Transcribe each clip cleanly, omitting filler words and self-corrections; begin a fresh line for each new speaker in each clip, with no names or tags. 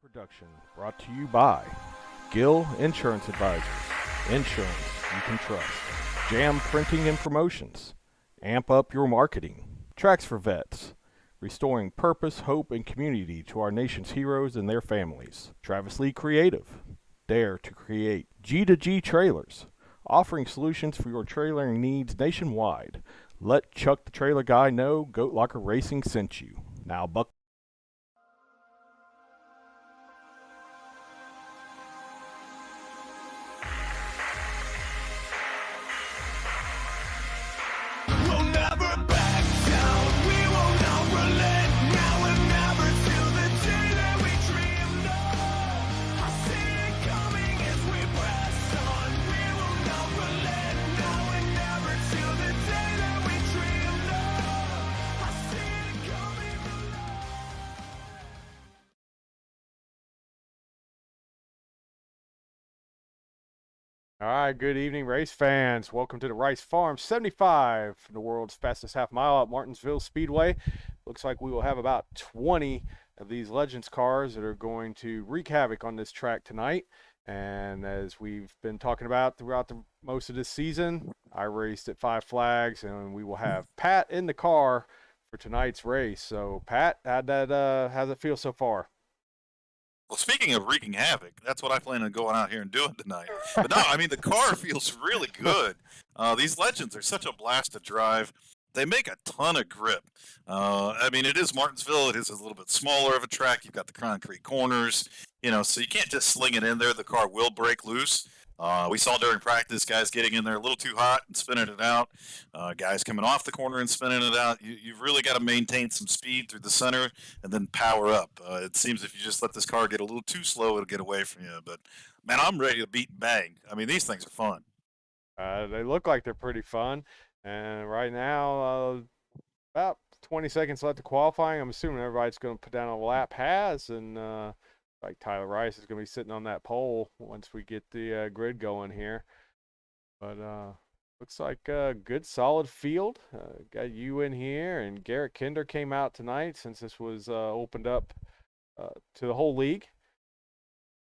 Production brought to you by Gill Insurance Advisors. Insurance you can trust. Jam Printing and Promotions. Amp up your marketing. Tracks for Vets. Restoring purpose, hope, and community to our nation's heroes and their families. Travis Lee Creative. Dare to create. G2G Trailers. Offering solutions for your trailering needs nationwide. Let Chuck the Trailer Guy know Goat Locker Racing sent you. Now buck.
We'll never back down. We will not relent. Now and never till the day that we dreamed of. I see it coming as we press on. We will not relent. Now and never till the day that we dreamed of. I see it coming alive.
All right, good evening, race fans. Welcome to the Rice Farm 75, the world's fastest half mile at Martinsville Speedway. Looks like we will have about 20 of these Legends cars that are going to wreak havoc on this track tonight. And as we've been talking about throughout most of this season, I raced at Five Flags, and we will have Pat in the car for tonight's race. So, Pat, how's it feel so far?
Well, speaking of wreaking havoc, that's what I plan on going out here and doing tonight. But no, I mean, the car feels really good. These Legends are such a blast to drive. They make a ton of grip. I mean, it is Martinsville. It is a little bit smaller of a track. You've got the concrete corners, so you can't just sling it in there. The car will break loose. We saw during practice guys getting in there a little too hot and spinning it out. Guys coming off the corner and spinning it out. You've really got to maintain some speed through the center and then power up. It seems if you just let this car get a little too slow, it'll get away from you. But, man, I'm ready to beat and bang. I mean, these things are fun.
They look like they're pretty fun. And right now, about 20 seconds left to qualifying. I'm assuming everybody's going to put down a lap has, and like Tyler Rice is going to be sitting on that pole once we get the grid going here. But looks like a good solid field. Got you in here, and Garrett Kinder came out tonight since this was opened up to the whole league.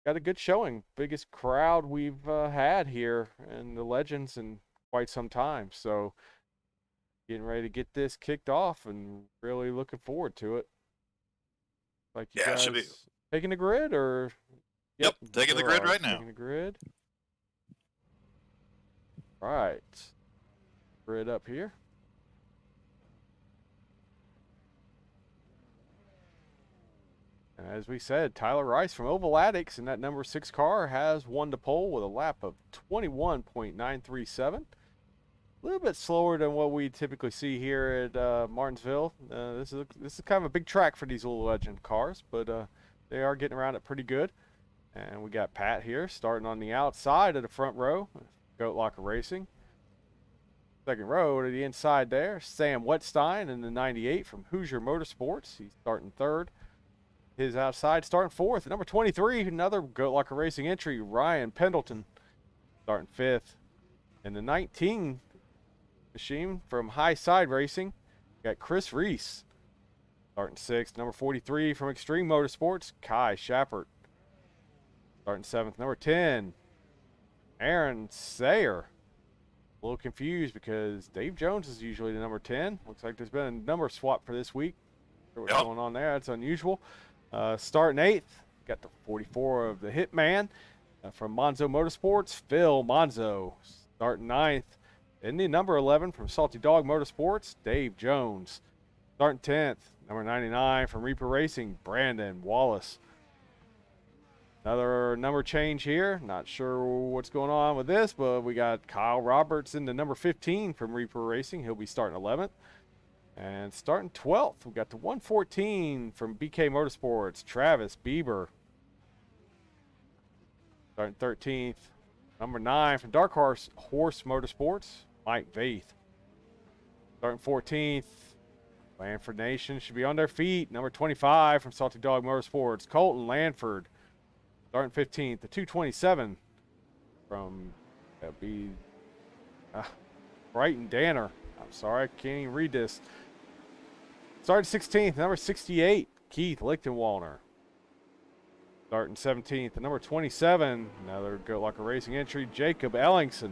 Got a good showing. Biggest crowd we've had here in the Legends in quite some time. So getting ready to get this kicked off and really looking forward to it. Like you guys
it should be.
taking the grid or?
Yep, taking the grid right now.
Taking the grid. Right. Grid up here. As we said, Tyler Rice from Oval Addicts in that number 6 car has won the pole with a lap of 21.937. A little bit slower than what we typically see here at Martinsville. This is kind of a big track for these little Legend cars, but they are getting around it pretty good. And we got Pat here starting on the outside of the front row, Goat Locker Racing. Second row to the inside there, Sam Wetstein in the 98 from Hoosier Motorsports. He's starting third. His outside starting fourth. Number 23, another Goat Locker Racing entry, Ryan Pendleton, starting fifth. And the 19 machine from High Side Racing, got Chris Reese, starting sixth. Number 43 from Extreme Motorsports, Kai Shappert, starting seventh. Number 10, Aaron Sayer. A little confused because Dave Jones is usually the number 10. Looks like there's been a number swap for this week. What's going on there? That's unusual. Starting eighth, got the 44 of the Hitman from Monzo Motorsports, Phil Monzo. Starting ninth, and the number 11 from Salty Dog Motorsports, Dave Jones. Starting 10th, number 99 from Reaper Racing, Brandon Wallace. Another number change here. Not sure what's going on with this, but we got Kyle Roberts in the number 15 from Reaper Racing. He'll be starting 11th. And starting 12th, we got the 114 from BK Motorsports, Travis Bieber. Starting 13th, number 9 from Dark Horse Motorsports, Mike Vaith. Starting 14th, Lanford Nation should be on their feet. Number 25 from Salty Dog Motorsports, Colton Lanford. Starting 15th, the 227 from, that'd be Brighton Danner. I'm sorry, I can't even read this. Starting 16th, number 68, Keith Lichtenwalner. Starting 17th, the number 27, another Good Luck Racing entry, Jacob Ellingson.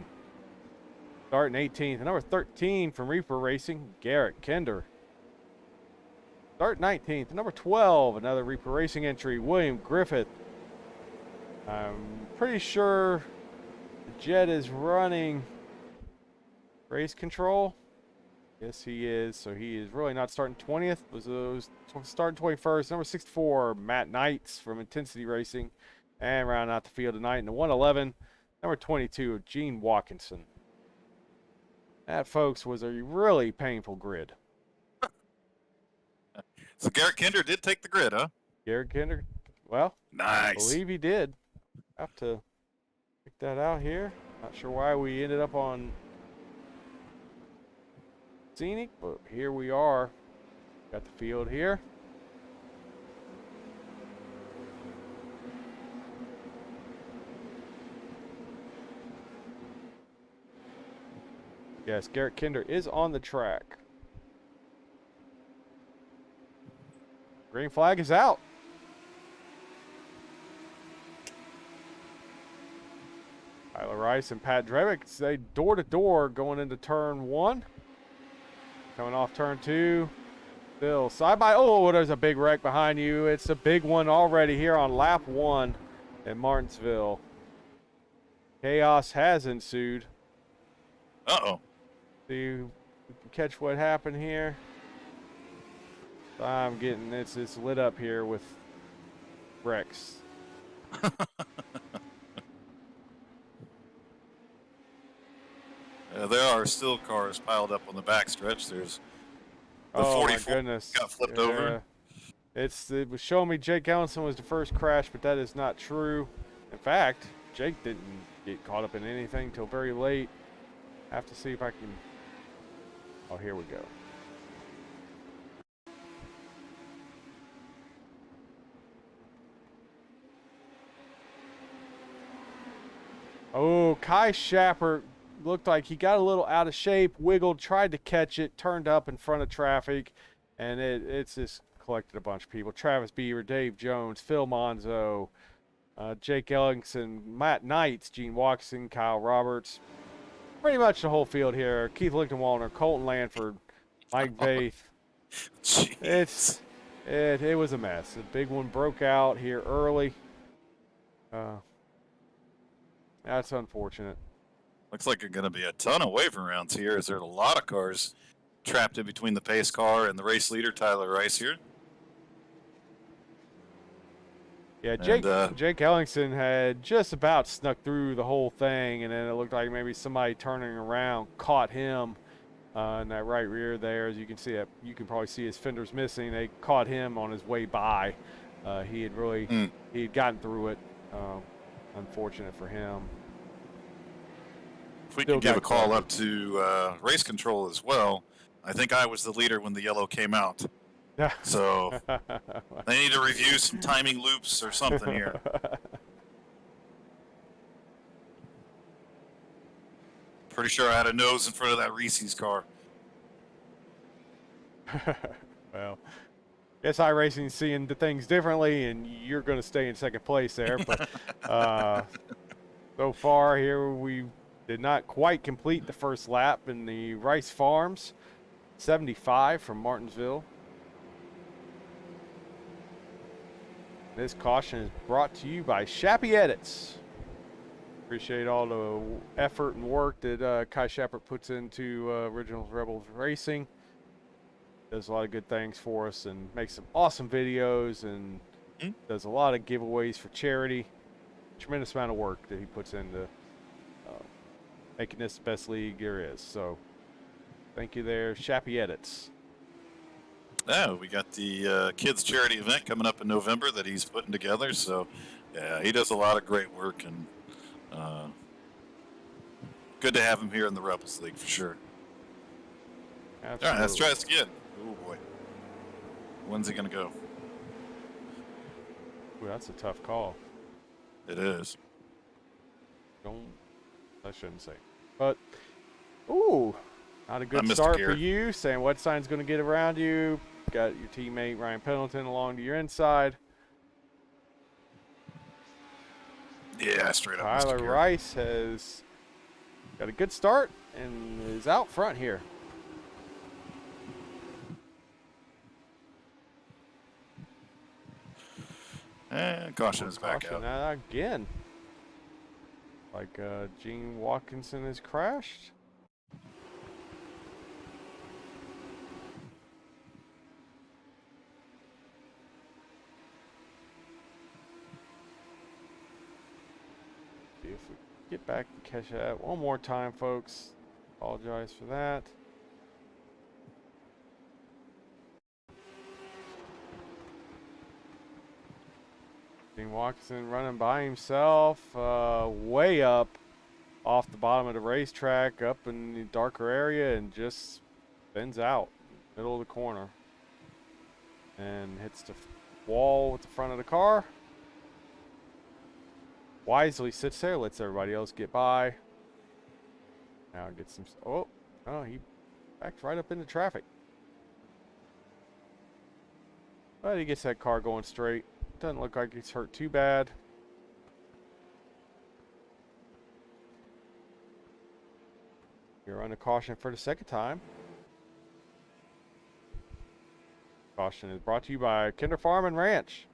Starting 18th, the number 13 from Reaper Racing, Garrett Kinder. Starting 19th, the number 12, another Reaper Racing entry, William Griffith. I'm pretty sure the Jet is running race control. Yes, he is. So he is really not starting 20th. Was starting 21st. Number 64, Matt Knights from Intensity Racing. And rounding out the field tonight in the 111, number 22, Gene Watkinson. That, folks, was a really painful grid.
So Garrett Kinder did take the grid, huh?
Garrett Kinder, well,
Nice.
I believe he did. Have to check that out here. Not sure why we ended up on Scenic, but here we are. Got the field here. Yes, Garrett Kinder is on the track. Green flag is out. Tyler Rice and Pat Drevick say door to door going into turn 1. Coming off turn 2. Bill side by. Oh, there's a big wreck behind you. It's a big one already here on lap 1 in Martinsville. Chaos has ensued.
Uh-oh.
See if we can catch what happened here. I'm getting it's lit up here with wrecks.
There are still cars piled up on the backstretch. There's the
Oh my
44
goodness!
got flipped over.
It was showing me Jake Ellison was the first crash, but that is not true. In fact, Jake didn't get caught up in anything till very late. I have to see if I can. Oh, here we go. Oh, Kai Shapper looked like he got a little out of shape, wiggled, tried to catch it, turned up in front of traffic, and it's just collected a bunch of people. Travis Beaver, Dave Jones, Phil Monzo, Jake Ellingson, Matt Knights, Gene Watson, Kyle Roberts. Pretty much the whole field here. Keith Lichtenwalner, Colton Lanford, Mike Vaith. It was a mess. The big one broke out here early. That's unfortunate.
Looks like there's going to be a ton of wave rounds here, as there are a lot of cars trapped in between the pace car and the race leader, Tyler Rice, here.
Yeah, Jake Ellingson had just about snuck through the whole thing, and then it looked like maybe somebody turning around caught him in that right rear there. As you can see, you can probably see his fenders missing. They caught him on his way by. He had gotten through it. Unfortunate for him.
If we can give a call up to race control as well, I think I was the leader when the yellow came out. So they need to review some timing loops or something here. Pretty sure I had a nose in front of that Reese's car.
Well, SI Racing seeing the things differently, and you're going to stay in second place there. But so far here, we did not quite complete the first lap in the Rice Farms. 75 from Martinsville. This caution is brought to you by Shappy Edits. Appreciate all the effort and work that Kai Shepard puts into Originals Rebels Racing. Does a lot of good things for us and makes some awesome videos and does a lot of giveaways for charity. Tremendous amount of work that he puts into making this the best league there is. So thank you there, Shappy Edits.
Oh, we got the kids charity event coming up in November that he's putting together. So yeah, he does a lot of great work, and good to have him here in the Rebels League for sure.
Absolutely.
All right, let's try this again. Oh boy, when's he gonna go?
Ooh, that's a tough call.
It is.
I shouldn't say. But, ooh, not a good start for you. Saying what sign's going to get around you. Got your teammate Ryan Pendleton along to your inside.
Yeah, straight up.
Tyler
Mr. Garrett.
Rice has got a good start and is out front here.
And caution is back
Caution
out.
again. Like Gene Watkinson has crashed. See if we get back and catch that one more time, folks. Apologize for that. Gene Watkinson running by himself, way up off the bottom of the racetrack, up in the darker area, and just spins out, middle of the corner, and hits the wall with the front of the car. Wisely sits there, lets everybody else get by. Now gets some. Oh, he backed right up into traffic. But he gets that car going straight. Doesn't look like he's hurt too bad. You're under caution for the second time. Caution is brought to you by Kinder Farm and Ranch.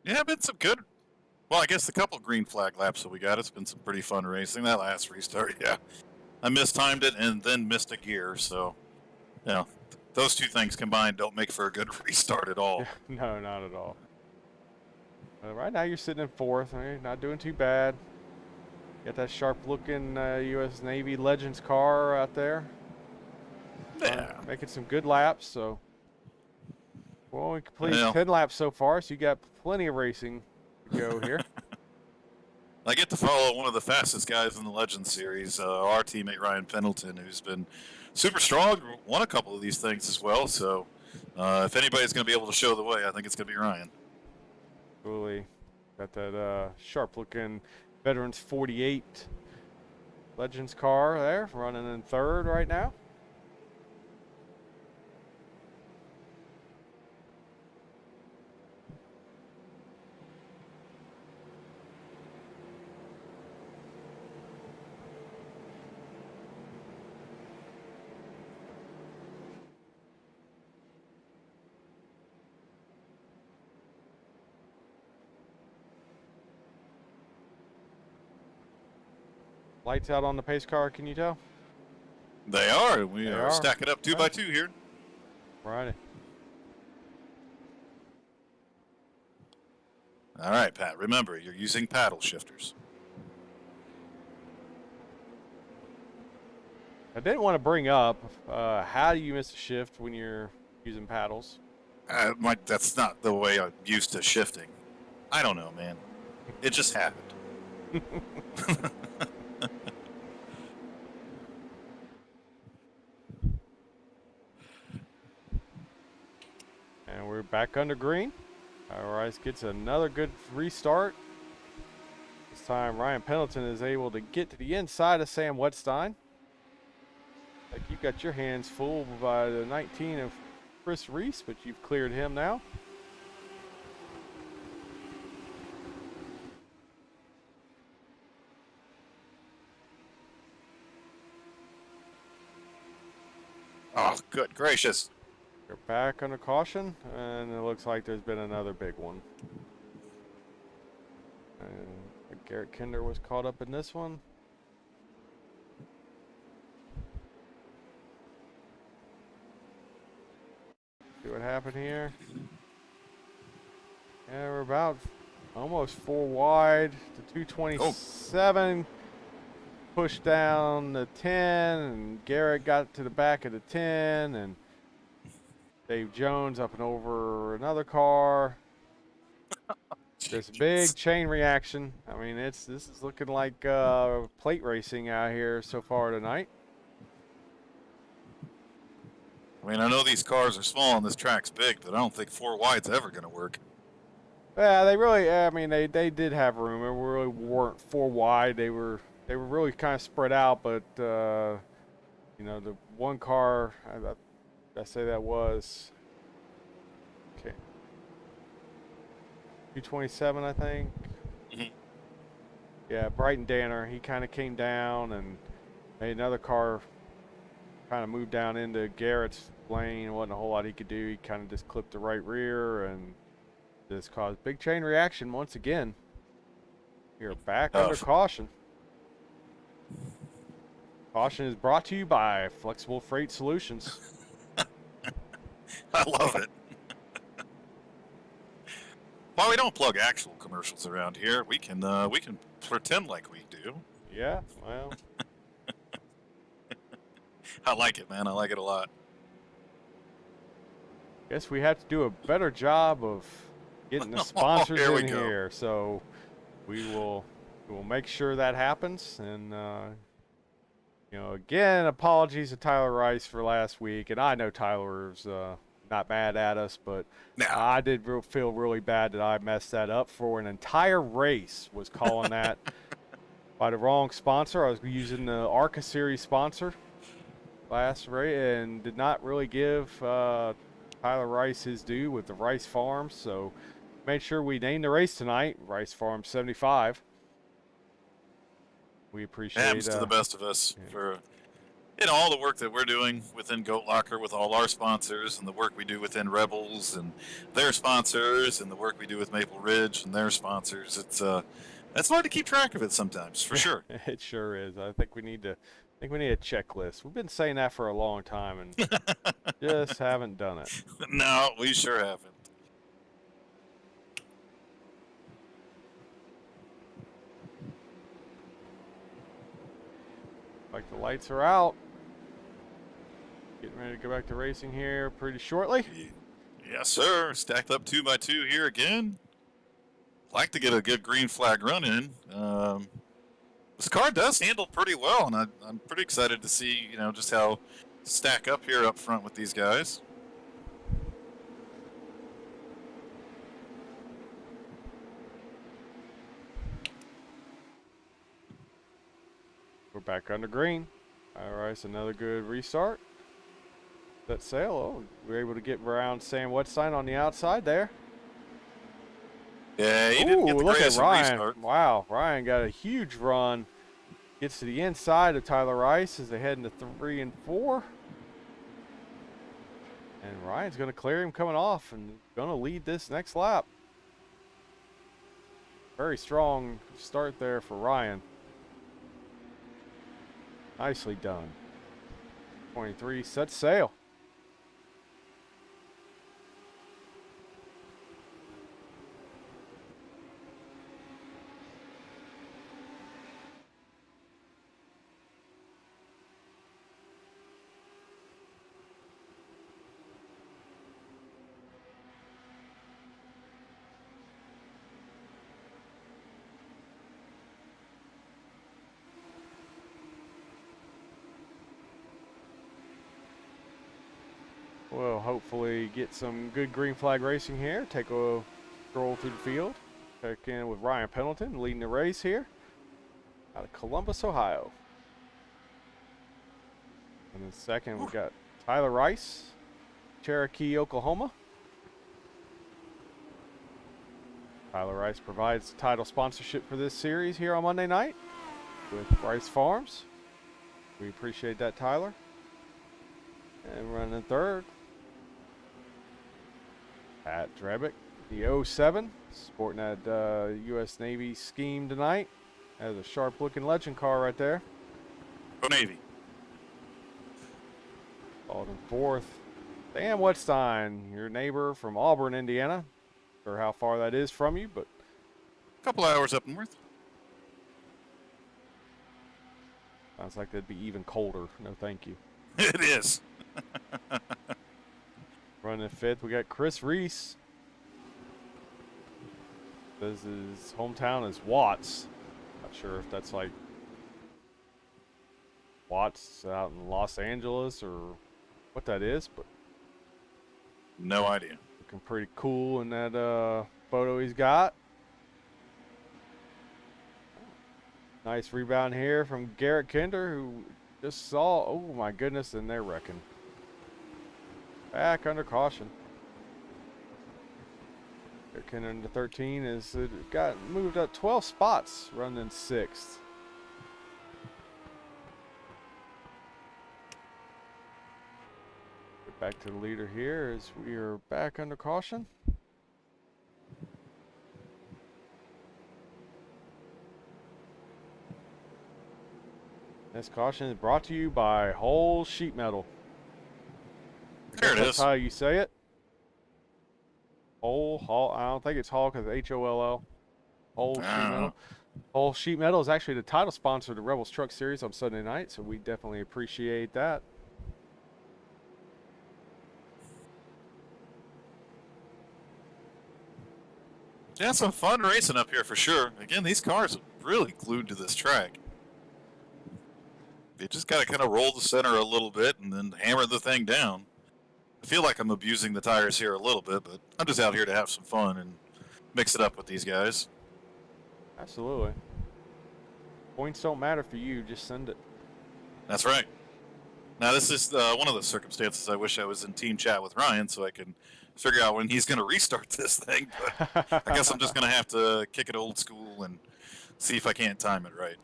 Yeah, been some good. Well, I guess the couple green flag laps that we got, it's been some pretty fun racing. That last restart, yeah. I mistimed it and then missed a gear, so, you know, those two things combined don't make for a good restart at all.
No, not at all. Right now you're sitting in fourth. You're not doing too bad. Got that sharp-looking U.S. Navy Legends car out there.
Yeah.
Making some good laps, so. Well, we completed
Well.
10 laps so far, so you got plenty of racing to go here.
I get to follow one of the fastest guys in the Legends series, our teammate Ryan Pendleton, who's been super strong, won a couple of these things as well. So if anybody's going to be able to show the way, I think it's going to be Ryan.
Really got that sharp-looking Veterans 48 Legends car there, running in third right now. Lights out on the pace car, can you tell?
They are. We
They
are
are.
stacking up 2 by 2 here.
Right.
All right, Pat. Remember, you're using paddle shifters.
I didn't want to bring up how do you miss a shift when you're using paddles?
That's not the way I'm used to shifting. I don't know, man. It just happened.
And we're back under green. Rice gets another good restart. This time Ryan Pendleton is able to get to the inside of Sam Wetstein. Like you've got your hands full by the 19 of Chris Reese, but you've cleared him now.
Oh, good gracious.
You're back under caution, and it looks like there's been another big one. And Garrett Kinder was caught up in this one. See what happened here. Yeah, we're about almost 4 wide. The 227 pushed down the 10, and Garrett got to the back of the 10, and Dave Jones up and over another car. This big chain reaction. I mean, this is looking like plate racing out here so far tonight.
I mean, I know these cars are small and this track's big, but I don't think 4 wide's ever going to work.
Yeah, they really. I mean, they did have room. They really weren't four wide. They were really kind of spread out. But you know, the one car I say that was okay, 227, I think.
Mhm.
Yeah, Brighton Danner. He kind of came down and made another car kind of moved down into Garrett's lane. Wasn't a whole lot he could do. He kind of just clipped the right rear and just caused big chain reaction once again. You're back under
Tough.
caution. Caution is brought to you by Flexible Freight Solutions.
I love it. While we don't plug actual commercials around here, we can pretend like we do.
Yeah, well,
I like it, man. I like it a lot.
guess we have to do a better job of getting the sponsors
Here we
in
go.
here. So we will make sure that happens. And you know, again, apologies to Tyler Rice for last week. And I know Tyler's not mad at us, but
Now,
I did feel really bad that I messed that up for an entire race. Was calling that by the wrong sponsor. I was using the ARCA Series sponsor last race and did not really give Tyler Rice his due with the Rice Farms. So made sure we named the race tonight, Rice Farm 75. We appreciate
happens to the best of us for all the work that we're doing within Goat Locker with all our sponsors and the work we do within Rebels and their sponsors and the work we do with Maple Ridge and their sponsors. It's hard to keep track of it sometimes, for sure.
It sure is. I think we need a checklist. We've been saying that for a long time and just haven't done it.
No, we sure haven't.
Like the lights are out. Getting ready to go back to racing here pretty shortly.
Yes, sir. Stacked up 2x2 here again. Like to get a good green flag run in. This car does handle pretty well, and I'm pretty excited to see, just how stack up here up front with these guys.
We're back under green. All right, so another good restart. That sail. Oh, we're able to get around Sam Wetstein on the outside there.
Yeah, he didn't get the
look at
greatest
Ryan.
restart.
Wow, Ryan got a huge run. Gets to the inside of Tyler Rice as they head into 3 and 4. And Ryan's going to clear him coming off and going to lead this next lap. Very strong start there for Ryan. Nicely done. 23 set sail. We'll hopefully get some good green flag racing here. Take a stroll through the field. Check in with Ryan Pendleton leading the race here out of Columbus, Ohio. And then second, we got Tyler Rice, Cherokee, Oklahoma. Tyler Rice provides title sponsorship for this series here on Monday night with Rice Farms. We appreciate that, Tyler. And running third, Pat Drebick, the 07, sporting that U.S. Navy scheme tonight. Has a sharp-looking legend car right there.
Go Navy.
Followed in fourth, Dan Wetstein, your neighbor from Auburn, Indiana. Sure how far that is from you, but
A couple hours up north.
sounds like that'd be even colder. No, thank you.
It is.
Running fifth, we got Chris Reese. Says his hometown is Watts. Not sure if that's like Watts out in Los Angeles or what that is, but
No idea.
Looking pretty cool in that photo he's got. Nice rebound here from Garrett Kinder, who just saw, oh my goodness, and they're wrecking. Back under caution. Garrett Kinder in the 13 is got moved up 12 spots, running 6th. Get back to the leader here as we are back under caution. This caution is brought to you by Whole Sheet Metal.
There it
That's
is.
how you say it. Whole. I don't think it's Hall because Holl. Whole Sheet Metal. Whole Sheet Metal is actually the title sponsor of the Rebels Truck Series on Sunday night, so we definitely appreciate that.
Yeah, some fun racing up here for sure. Again, these cars are really glued to this track. You just got to kind of roll the center a little bit and then hammer the thing down. I feel like I'm abusing the tires here a little bit, but I'm just out here to have some fun and mix it up with these guys.
Absolutely. Points don't matter for you, just send it.
That's right. Now, this is one of the circumstances I wish I was in team chat with Ryan so I can figure out when he's going to restart this thing. But I guess I'm just going to have to kick it old school and see if I can't time it right.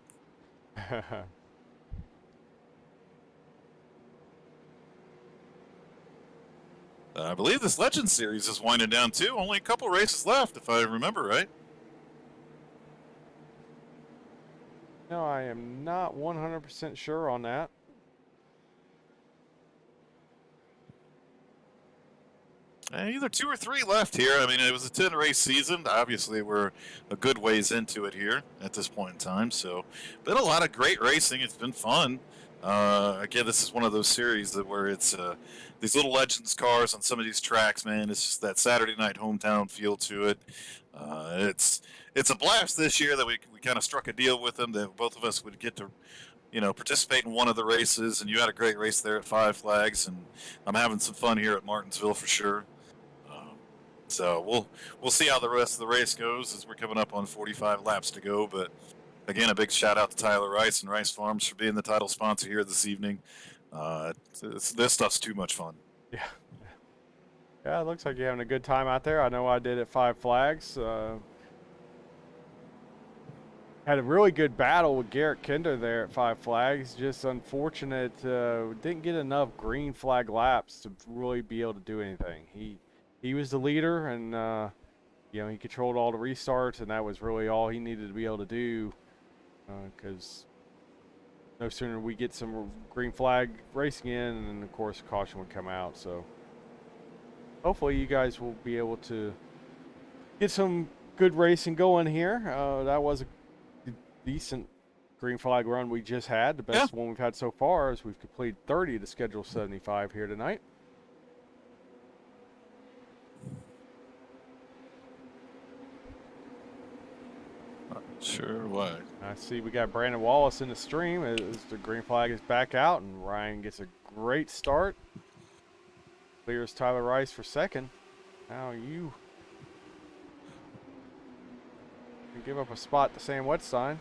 I believe this Legend Series is winding down too. Only a couple races left, if I remember right.
No, I am not 100% sure on that.
Either 2 or 3 left here. I mean, it was a 10-race season. Obviously, we're a good ways into it here at this point in time. So, been a lot of great racing. It's been fun. Again, this is one of those series that where it's these little Legends cars on some of these tracks, man. It's just that Saturday night hometown feel to it. It's a blast this year that we kind of struck a deal with them that both of us would get to, participate in one of the races. And you had a great race there at Five Flags, and I'm having some fun here at Martinsville for sure. So we'll see how the rest of the race goes as we're coming up on 45 laps to go. But again, a big shout out to Tyler Rice and Rice Farms for being the title sponsor here this evening. This stuff's too much fun.
Yeah. Yeah, it looks like you're having a good time out there. I know I did at Five Flags. Had a really good battle with Garrett Kinder there at Five Flags. Just unfortunate, didn't get enough green flag laps to really be able to do anything. He was the leader, and he controlled all the restarts, and that was really all he needed to be able to do. Because no sooner we get some green flag racing in, and then of course caution would come out. So hopefully you guys will be able to get some good racing going here. That was a decent green flag run we just had. The best one we've had so far, as we've completed 30 to schedule 75 here tonight.
Sure, why?
I see we got Brandon Wallace in the stream as the green flag is back out, and Ryan gets a great start. Clears Tyler Rice for second. Now you can give up a spot to Sam Wetstein.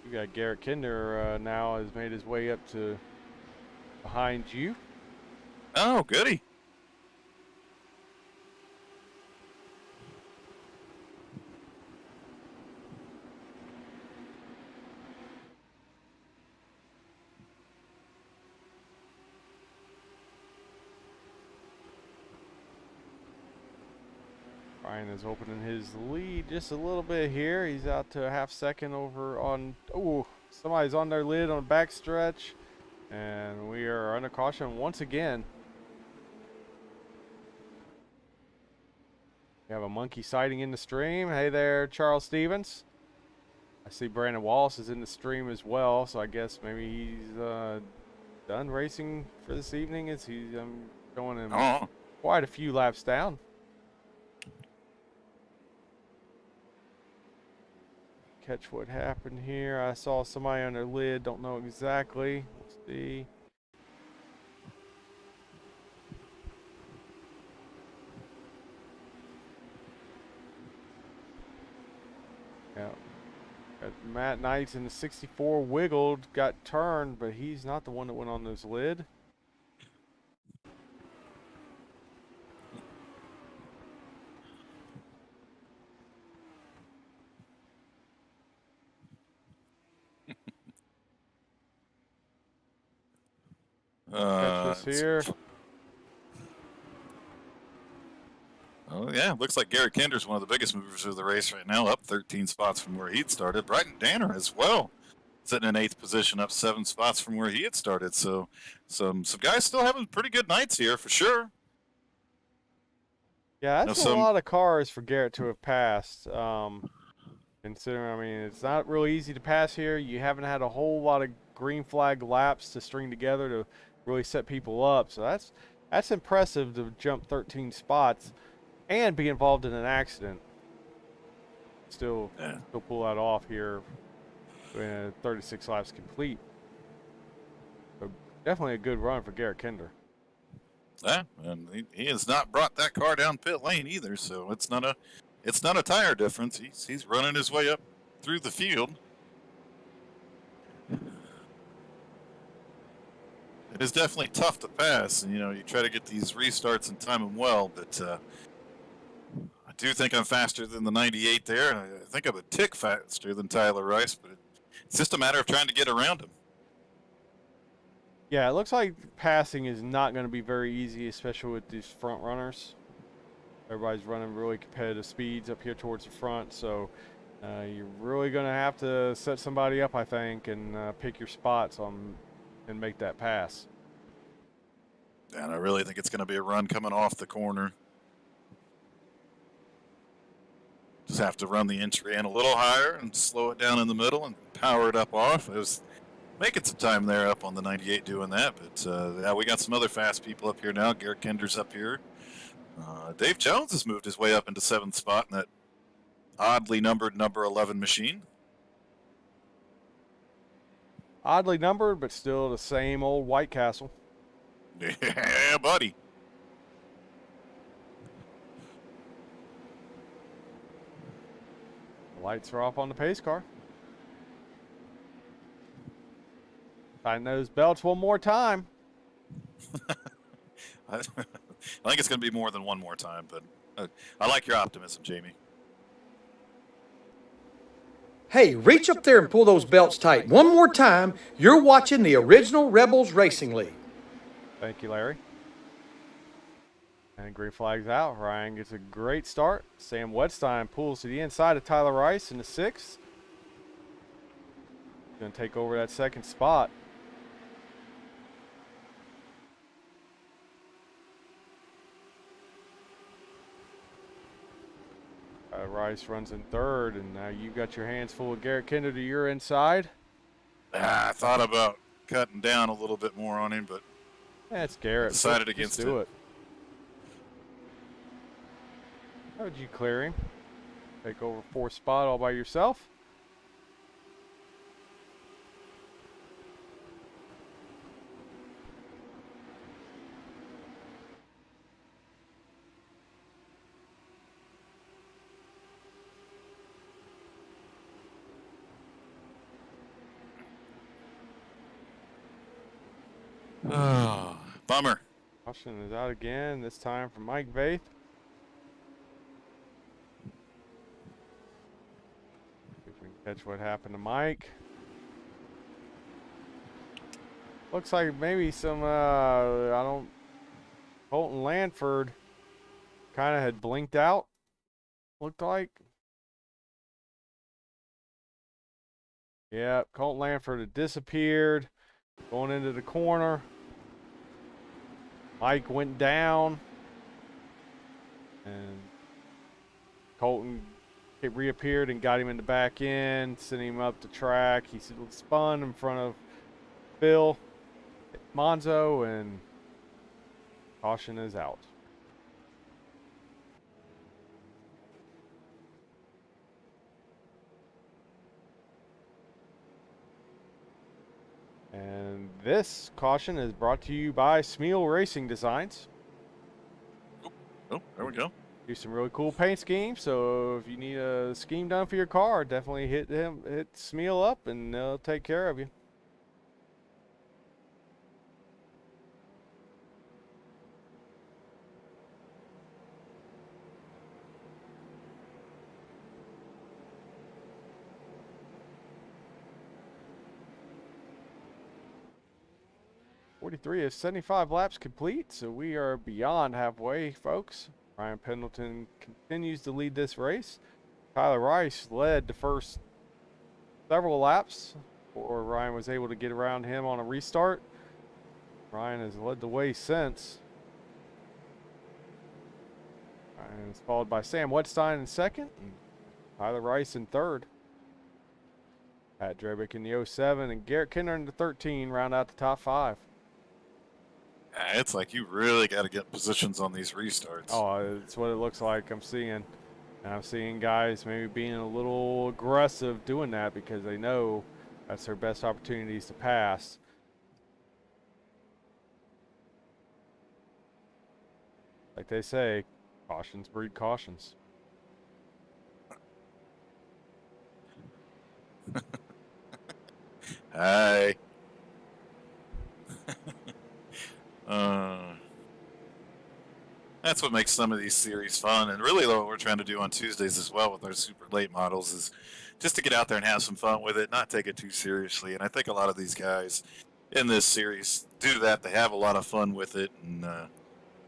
You got Garrett Kinder now has made his way up to behind you.
Oh, goody.
Ryan is opening his lead just a little bit here. He's out to a half second over on, somebody's on their lid on the back stretch. And we are under caution once again. We have a monkey sighting in the stream. Hey there, Charles Stevens. I see Brandon Wallace is in the stream as well, so I guess maybe he's done racing for this evening as he's Going him
Oh,
quite a few laps down. Catch what happened here. I saw somebody on their lid. Don't know exactly. Let's see. Yeah. Got Matt Knights in the 64 wiggled, got turned, but he's not the one that went on this lid. Catch this here.
Oh, yeah. Looks like Garrett Kinder's one of the biggest movers of the race right now, up 13 spots from where he'd started. Bryton Danner as well, sitting in 8th position, up 7 spots from where he had started. So some guys still having pretty good nights here for sure.
Yeah, that's a lot of cars for Garrett to have passed. Considering, I mean, it's not really easy to pass here. You haven't had a whole lot of green flag laps to string together to really set people up. So that's impressive to jump 13 spots and be involved in an accident. Still pull that off here when 36 laps complete. So definitely a good run for Garrett Kinder.
Yeah, and he has not brought that car down pit lane either, so it's not a tire difference. He's running his way up through the field. It is definitely tough to pass, and you try to get these restarts and time them well, but I do think I'm faster than the 98 there, and I think I'm a tick faster than Tyler Rice, but it's just a matter of trying to get around him.
Yeah, it looks like passing is not going to be very easy, especially with these front runners. Everybody's running really competitive speeds up here towards the front, so you're really going to have to set somebody up, I think, and pick your spots and make that pass.
And I really think it's going to be a run coming off the corner. Just have to run the entry in a little higher and slow it down in the middle and power it up off. I was making some time there up on the 98 doing that, but yeah, we got some other fast people up here now. Garrett Kinder's up here. Dave Jones has moved his way up into 7th spot in that oddly numbered number 11 machine.
Oddly numbered, but still the same old White Castle.
Yeah, buddy.
The lights are off on the pace car. Tighten those belts one more time.
I think it's going to be more than one more time, but I like your optimism, Jamie.
Hey, reach up there and pull those belts tight. One more time, you're watching the original Rebels Racing League.
Thank you, Larry. And green flag's out. Ryan gets a great start. Sam Wedstein pulls to the inside of Tyler Rice in the 6th. Going to take over that 2nd spot. Rice runs in 3rd, and now you got your hands full with Garrett Kinder to your inside.
I thought about cutting down a little bit more on him, but
That's Garrett.
Decided against
do
it.
it. How would you clear him? Take over 4th spot all by yourself?
Oh, bummer.
Caution is out again, this time for Mike Vaith. See if we can catch what happened to Mike. Looks like maybe some, Colton Lanford kind of had blinked out, looked like. Yeah, Colton Lanford had disappeared, going into the corner. Mike went down, and Colton reappeared and got him in the back end, sent him up the track. He spun in front of Phil Monzo, and Caution is out. And this caution is brought to you by Smeal Racing Designs.
Oh, there we go.
Do some really cool paint schemes. So if you need a scheme done for your car, definitely hit Smeal up, and they'll take care of you. "43 is 75 laps complete, so we are beyond halfway, folks. Ryan Pendleton continues to lead this race. Tyler Rice led the first several laps before Ryan was able to get around him on a restart. Ryan has led the way since. Ryan is followed by Sam Wetstein in second, and Tyler Rice in third. Pat Drebick in the 07 and Garrett Kinder in the 13 round out the top 5.
It's like you really got to get positions on these restarts.
Oh, it's what it looks like I'm seeing. And I'm seeing guys maybe being a little aggressive doing that because they know that's their best opportunities to pass. Like they say, cautions breed cautions.
Hi. That's what makes some of these series fun, and really what we're trying to do on Tuesdays as well with our super late models is just to get out there and have some fun with it, not take it too seriously. And I think a lot of these guys in this series do that. They have a lot of fun with it, and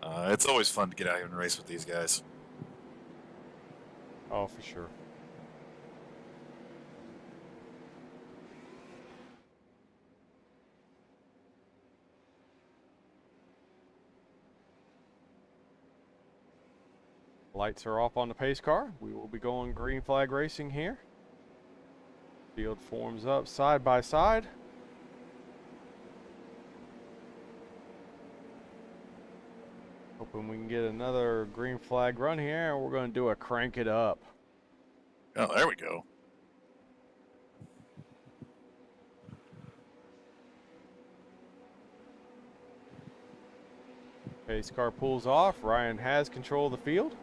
it's always fun to get out here and race with these guys.
Oh, for sure. Lights are off on the pace car. We will be going green flag racing here. Field forms up side by side. Hoping we can get another green flag run here, and we're going to do a crank it up.
Oh, there we go.
Pace car pulls off. Ryan has control of the field.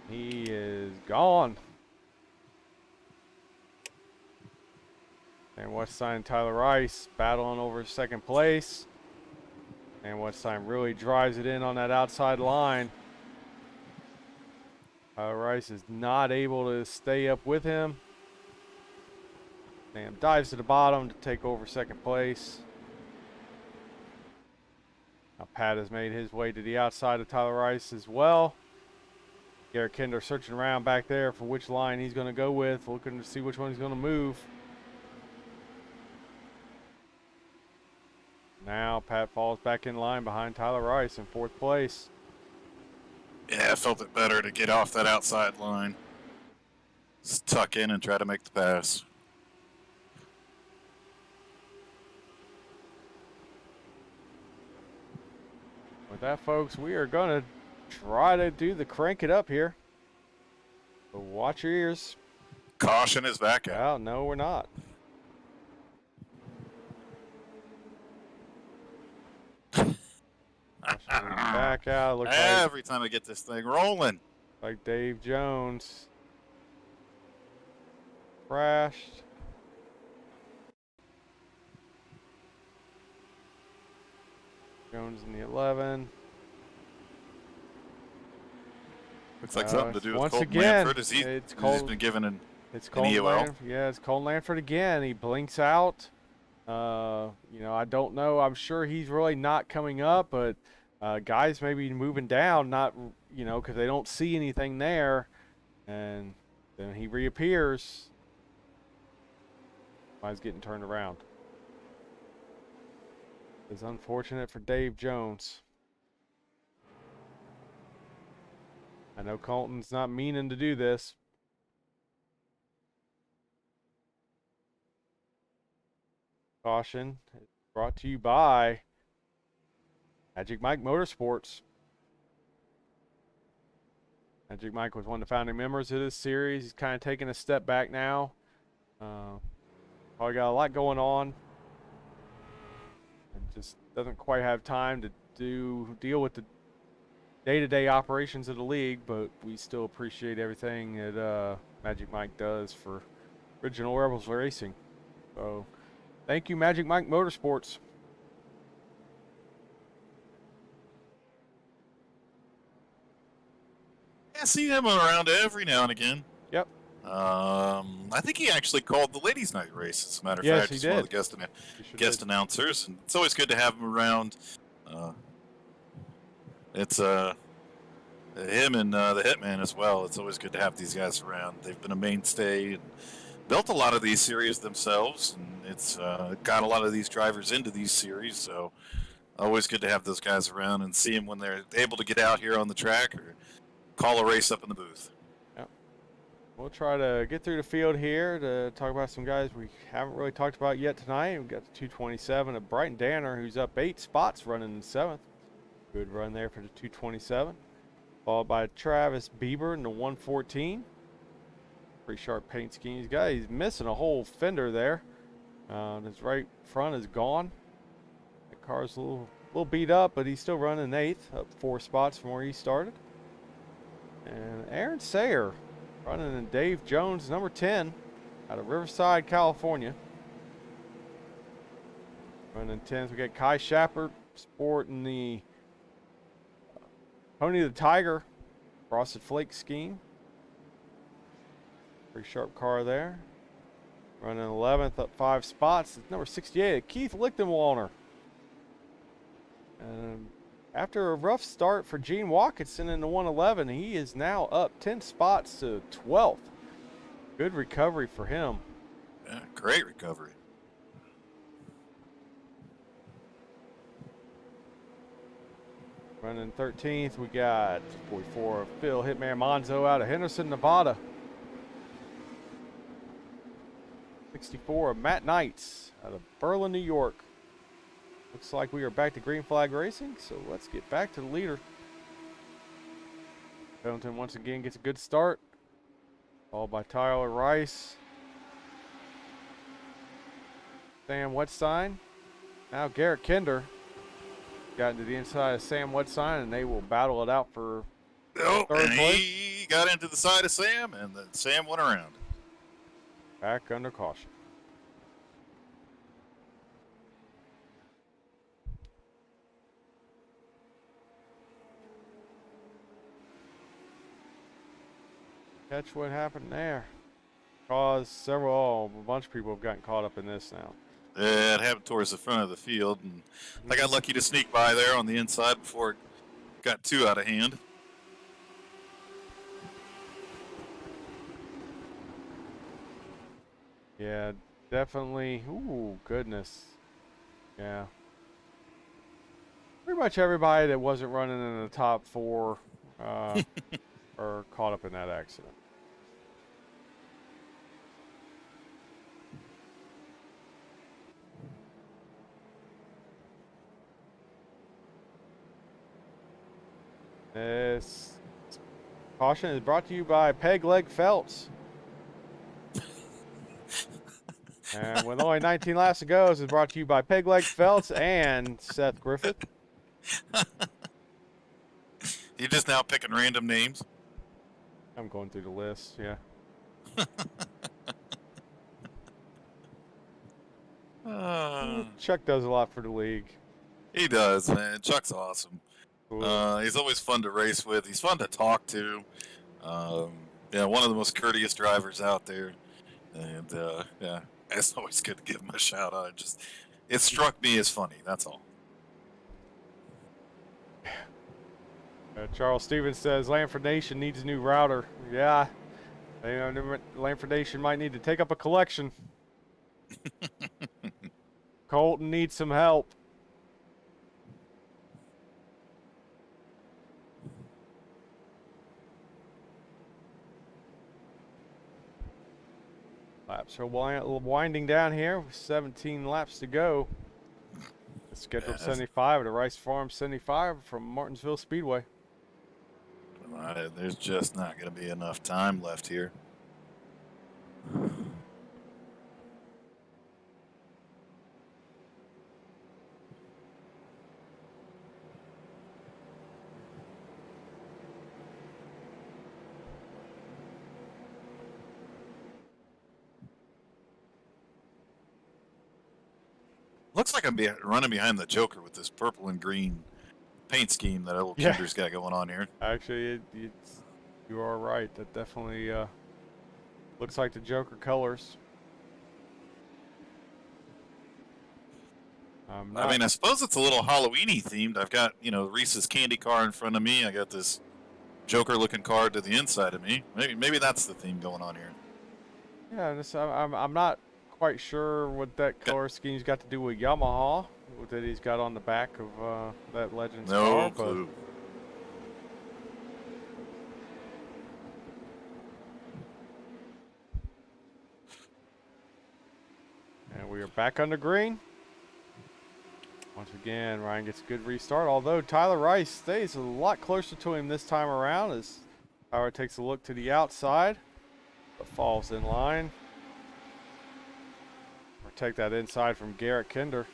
He is gone. And Westside and Tyler Rice battling over second place. And Westside really drives it in on that outside line. Tyler Rice is not able to stay up with him. Sam dives to the bottom to take over second place. Now Pat has made his way to the outside of Tyler Rice as well. Garrett Kinder searching around back there for which line he's going to go with, looking to see which one he's going to move. Now Pat falls back in line behind Tyler Rice in fourth place.
Yeah, I felt it better to get off that outside line. Just tuck in and try to make the pass.
With that, folks, we are going to try to do the crank it up here. So watch your ears.
Caution is back out.
Well, no, we're not. Back out. Looks
Every time I get this thing rolling.
like Dave Jones crashed. Jones in the 11.
Looks like something to do with
once
Colton
again,
Lanford. He's been given an
Colton
EOL.
Yeah, it's Colton Lanford again. He blinks out. You know, I don't know. I'm sure he's really not coming up, but guys maybe moving down, not, you know, because they don't see anything there. And then he reappears. He's getting turned around. It's unfortunate for Dave Jones. I know Colton's not meaning to do this. Caution Brought to you by Magic Mike Motorsports. Magic Mike was one of the founding members of this series. He's kind of taking a step back now. Probably got a lot going on, and just doesn't quite have time to deal with the day-to-day operations of the league. But we still appreciate everything that Magic Mike does for Original Rebels Racing. So, thank you, Magic Mike Motorsports.
I see him around every now and again.
Yep.
I think he actually called the ladies' night race. As a matter of
Yes,
fact,
he
he's one of
did.
the
He
guest
did.
announcers, and it's always good to have him around. It's him and the Hitman as well. It's always good to have these guys around. They've been a mainstay and built a lot of these series themselves, and it's got a lot of these drivers into these series. So always good to have those guys around and see them when they're able to get out here on the track or call a race up in the booth.
We'll try to get through the field here to talk about some guys we haven't really talked about yet tonight. We've got the 227 of Brighton Danner, who's up 8 spots running in 7th. Good run there for the 227. Followed by Travis Bieber in the 114. Pretty sharp paint scheme. He's missing a whole fender there. His right front is gone. The car's a little beat up, but he's still running 8th, up 4 spots from where he started. And Aaron Sayer running in Dave Jones, number 10, out of Riverside, California. Running 10s, we got Kai Shapper sporting the Pony the Tiger Frosted Flake scheme. Pretty sharp car there. Running 11th, up 5 spots. It's number 68, Keith Lichtenwalner. And after a rough start for Gene Watkinson in the 111, he is now up 10 spots to 12th. Good recovery for him.
Yeah, great recovery.
Running 13th, we got 44 Phil Hitman Monzo out of Henderson, Nevada. 64 of Matt Knights out of Berlin, New York. Looks like we are back to green flag racing, so let's get back to the leader. Pendleton once again gets a good start, followed by Tyler Rice. Sam Wetstein. Now Garrett Kinder got into the inside of Sam Wetstein, and they will battle it out for
Oh,
third
and
place.
he got into the side of Sam, and then Sam went around.
Back under caution. Catch what happened there. Caused a bunch of people have gotten caught up in this now.
It happened towards the front of the field, and I got lucky to sneak by there on the inside before it got too out of hand.
Yeah, definitely. Ooh, goodness. Yeah. Pretty much everybody that wasn't running in the top 4 are caught up in that accident. This caution is brought to you by Peg Leg Felts. And with only 19 laps to go, this is brought to you by Peg Leg Felts and Seth Griffith.
You just now picking random names?
I'm going through the list, yeah. Chuck does a lot for the league.
He does, man. Chuck's awesome.
Cool.
He's always fun to race with. He's fun to talk to. Yeah, one of the most courteous drivers out there. And yeah, it's always good to give him a shout out. It struck me as funny. That's all.
Charles Stevens says Lanford Nation needs a new router. Yeah, Lanford Nation might need to take up a collection. Colton needs some help. Laps are winding down here with 17 laps to go. scheduled
Yeah,
75 at a Rice Farm 75 from Martinsville Speedway.
there's just not going to be enough time left here. Looks like I'm running behind the Joker with this purple and green paint scheme that old
Yeah.
Kinder's got going on here.
Actually, you are right. That definitely looks like the Joker colors.
I mean, I suppose it's a little Halloween-y themed. I've got, Reese's candy car in front of me. I got this Joker-looking car to the inside of me. Maybe that's the theme going on here.
Yeah, I'm not quite sure what that color scheme's got to do with Yamaha that he's got on the back of that Legends car.
No clue.
And we are back under green. Once again, Ryan gets a good restart, although Tyler Rice stays a lot closer to him this time around as Tyler takes a look to the outside, but falls in line. Or take that inside from Garrett Kinder.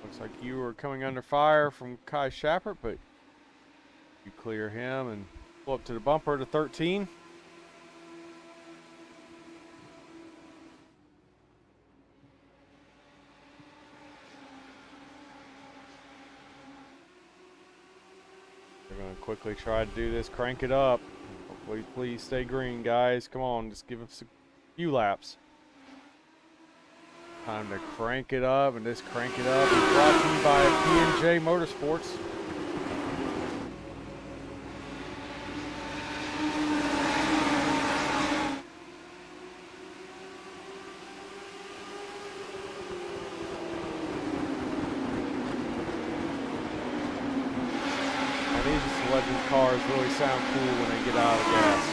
Looks like you are coming under fire from Kai Shappert, but you clear him and pull up to the bumper to 13. They're going to quickly try to do this, crank it up. Hopefully, please stay green, guys. Come on, just give us a few laps. Time to crank it up, and just crank it up. It's brought to you by P&J Motorsports. These Legend cars really sound cool when they get out of gas.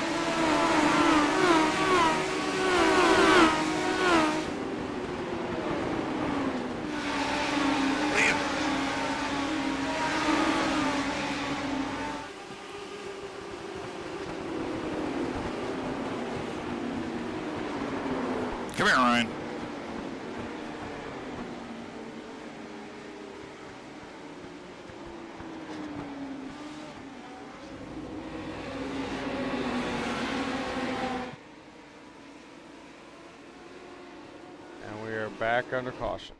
Come here, Ryan.
And we are back under caution.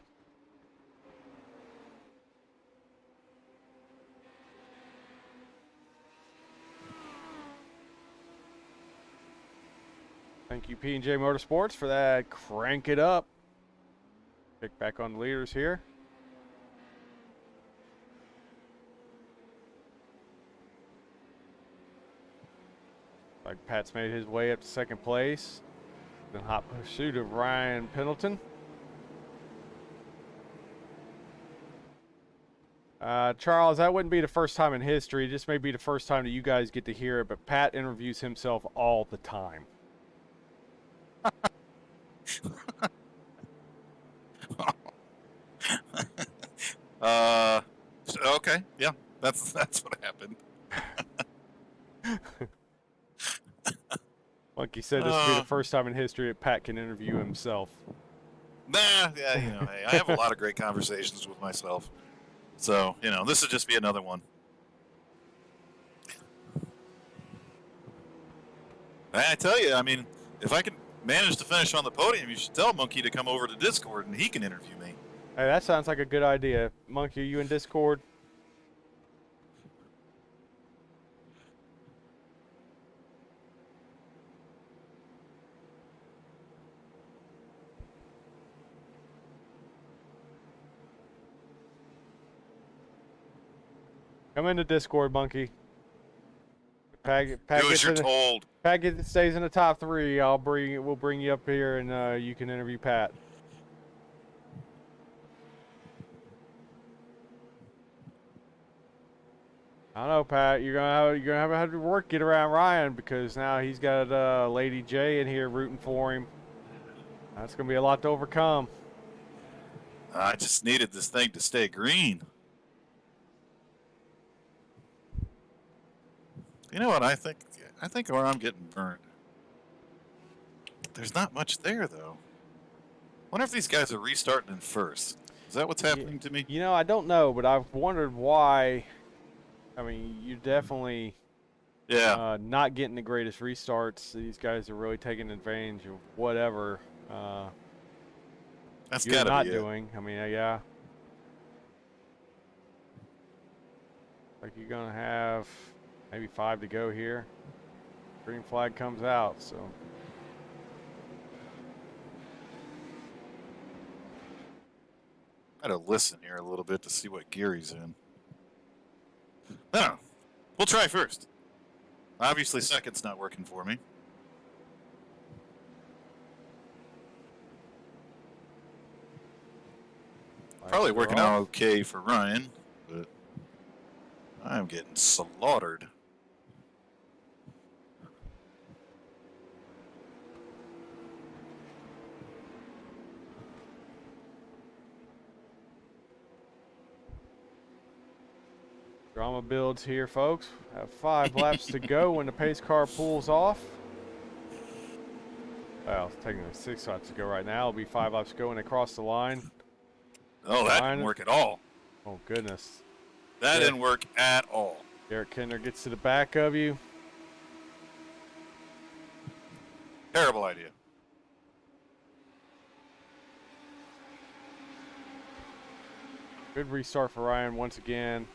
Thank you, P&J Motorsports, for that. Crank it up. Pick back on the leaders here. Like Pat's made his way up to second place. The hot pursuit of Ryan Pendleton. Charles, that wouldn't be the first time in history. This may be the first time that you guys get to hear it, but Pat interviews himself all the time.
Okay, yeah, that's what happened.
Monkey said this would be the first time in history that Pat can interview himself.
Nah, yeah, hey, I have a lot of great conversations with myself, so this would just be another one. I tell you, I mean, if I can manage to finish on the podium, you should tell Monkey to come over to Discord and he can interview me.
Hey, that sounds like a good idea. Monkey, are you in Discord? Come into Discord, Monkey.
Do as you're told.
Pat stays in the top 3. We'll bring you up here and you can interview Pat. I don't know, Pat. You're gonna have to work get around Ryan because now he's got Lady J in here rooting for him. That's gonna be a lot to overcome.
I just needed this thing to stay green. You know what I think? I think where I'm getting burnt. There's not much there, though. Wonder if these guys are restarting in first. Is that what's happening to me?
You know, I don't know, but I've wondered why. I mean, you definitely not getting the greatest restarts. These guys are really taking advantage of whatever
That's
you're
gotta
not
be it.
doing. I mean, yeah. Like you're gonna have maybe 5 to go here. Green flag comes out, so.
I gotta listen here a little bit to see what gear he's in. No, we'll try first. Obviously, second's not working for me. Probably
Lights are
working
off.
out okay for Ryan, but I'm getting slaughtered.
Drama builds here, folks. Have 5 laps to go when the pace car pulls off. Well, it's taking 6 laps to go right now. It'll be 5 laps to go when they cross the line.
Oh, that didn't work at all.
Oh, goodness.
That didn't work at all.
Garrett Kinder gets to the back of you.
Terrible idea.
Good restart for Ryan once again.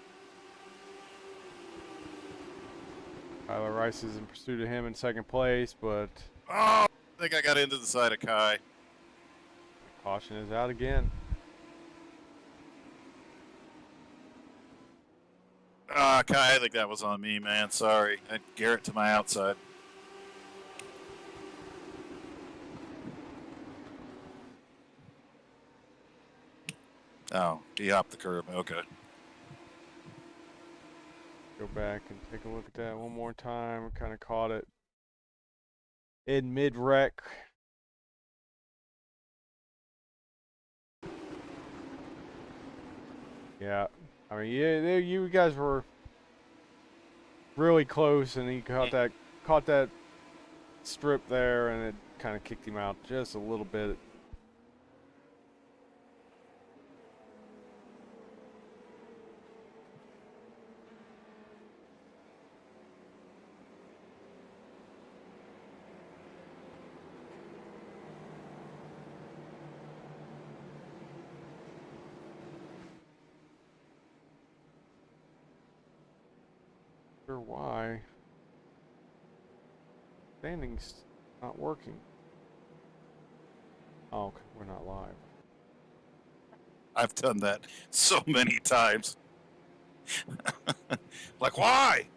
Tyler Rice is in pursuit of him in second place, but
Oh, I think I got into the side of Kai.
caution is out again.
Ah, Kai, I think that was on me, man. Sorry. I had Garrett to my outside. Oh, he hopped the curb. Okay.
Go back and take a look at that one more time. Kind of caught it in mid-wreck. Yeah, I mean, yeah, you guys were really close, and he caught that strip there, and it kind of kicked him out just a little bit. Sure why standings not working. Oh, okay, we're not live.
I've done that so many times. Like, why?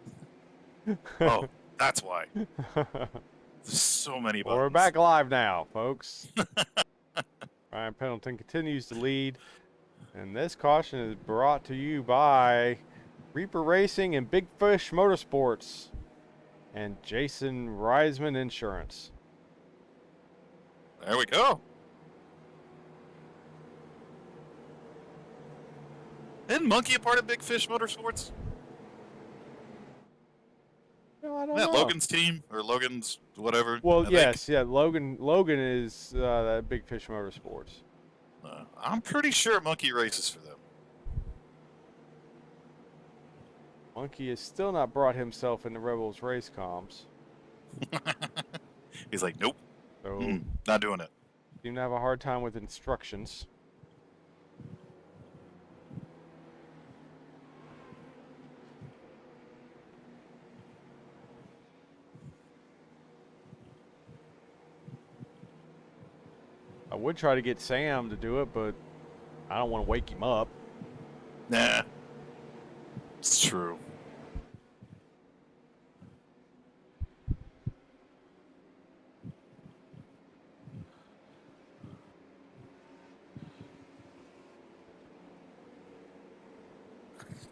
Oh, that's why. There's so many buttons.
We're back live now, folks. Ryan Pendleton continues to lead, and this caution is brought to you by Reaper Racing and Big Fish Motorsports and Jason Reisman Insurance.
There we go. Isn't Monkey a part of Big Fish Motorsports?
No, I don't
Isn't that
know.
Logan's team or Logan's whatever?
Well,
I think?
yes, yeah. Logan is that Big Fish Motorsports.
I'm pretty sure Monkey races for them.
Monkey has still not brought himself into Rebels race comms,
He's like, nope,
so
not doing it.
seem to have a hard time with instructions. I would try to get Sam to do it, but I don't want to wake him up.
Nah, it's true.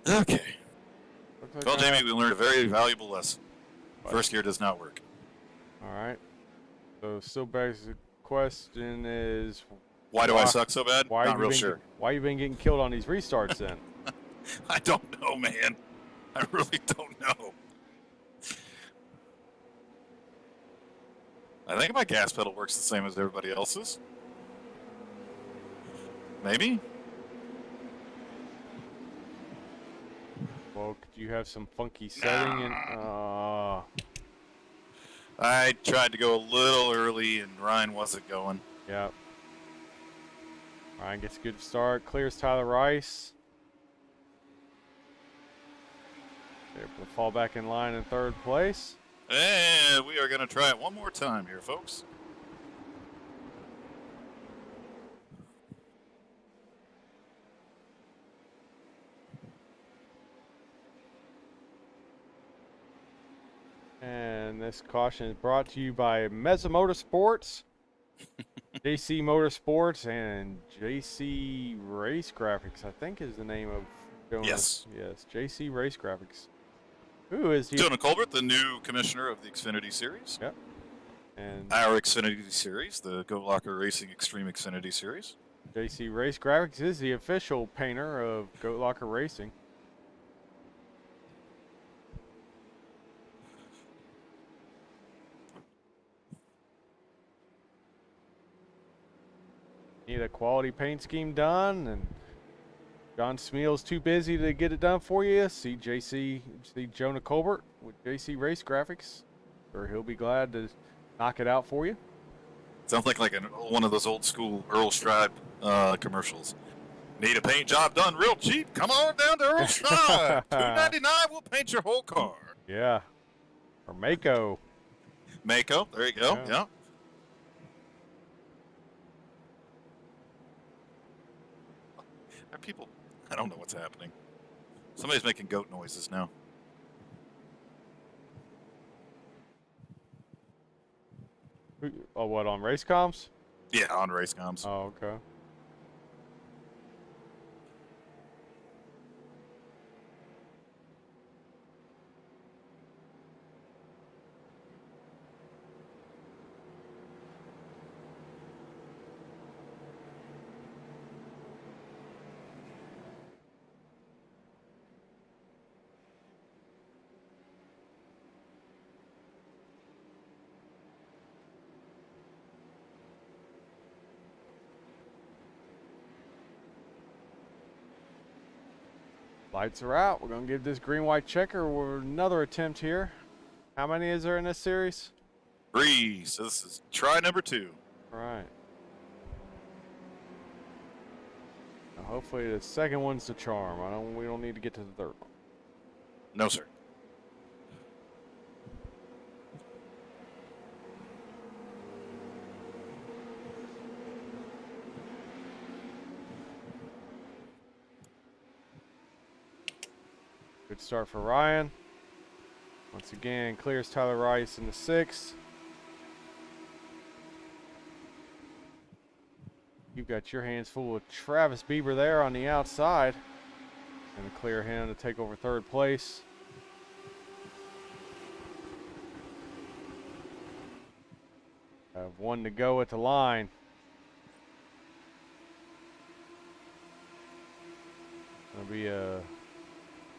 Okay.
Looks like
Well,
I-
Jamie, we learned a very valuable lesson. First gear does not work.
All right. So still begs the question is,
Why do I suck so bad?
Why
Not
you
real
been
sure.
why you been getting killed on these restarts then?
I don't know, man. I really don't know. I think my gas pedal works the same as everybody else's. Maybe?
Well, could you have some funky setting in?
I tried to go a little early, and Ryan wasn't going.
Yeah. Ryan gets a good start. Clears Tyler Rice. Able to fall back in line in third place.
And we are going to try it one more time here, folks.
And this caution is brought to you by Meza Motorsports, JC Motorsports, and JC Race Graphics, I think is the name of Jonas. Yes, JC Race Graphics. Who is he?
Jonah Colbert, the new commissioner of the Xfinity Series.
Yep. And
Our Xfinity Series, the Go Locker Racing Extreme Xfinity Series.
JC Race Graphics is the official painter of Goat Locker Racing. Need a quality paint scheme done, and John Smeal's too busy to get it done for you. See Jonah Colbert with JC Race Graphics, or he'll be glad to knock it out for you.
Sounds like one of those old school Earl Stride commercials. Need a paint job done real cheap? Come on down to Earl Stride. $2.99, we'll paint your whole car.
Yeah. Or Mako.
Mako, there you go. Yeah. Are people? I don't know what's happening. Somebody's making goat noises now.
Oh, what, on race comms?
Yeah, on race comms.
Oh, okay. Lights are out. We're going to give this green-white checker another attempt here. How many is there in this series?
3. So this is try number 2.
All right. Now hopefully the second one's the charm. We don't need to get to the third one.
No, sir.
Good start for Ryan. Once again, clears Tyler Rice in the 6th. You've got your hands full with Travis Bieber there on the outside. Going to clear him to take over third place. Have one to go at the line. Going to be a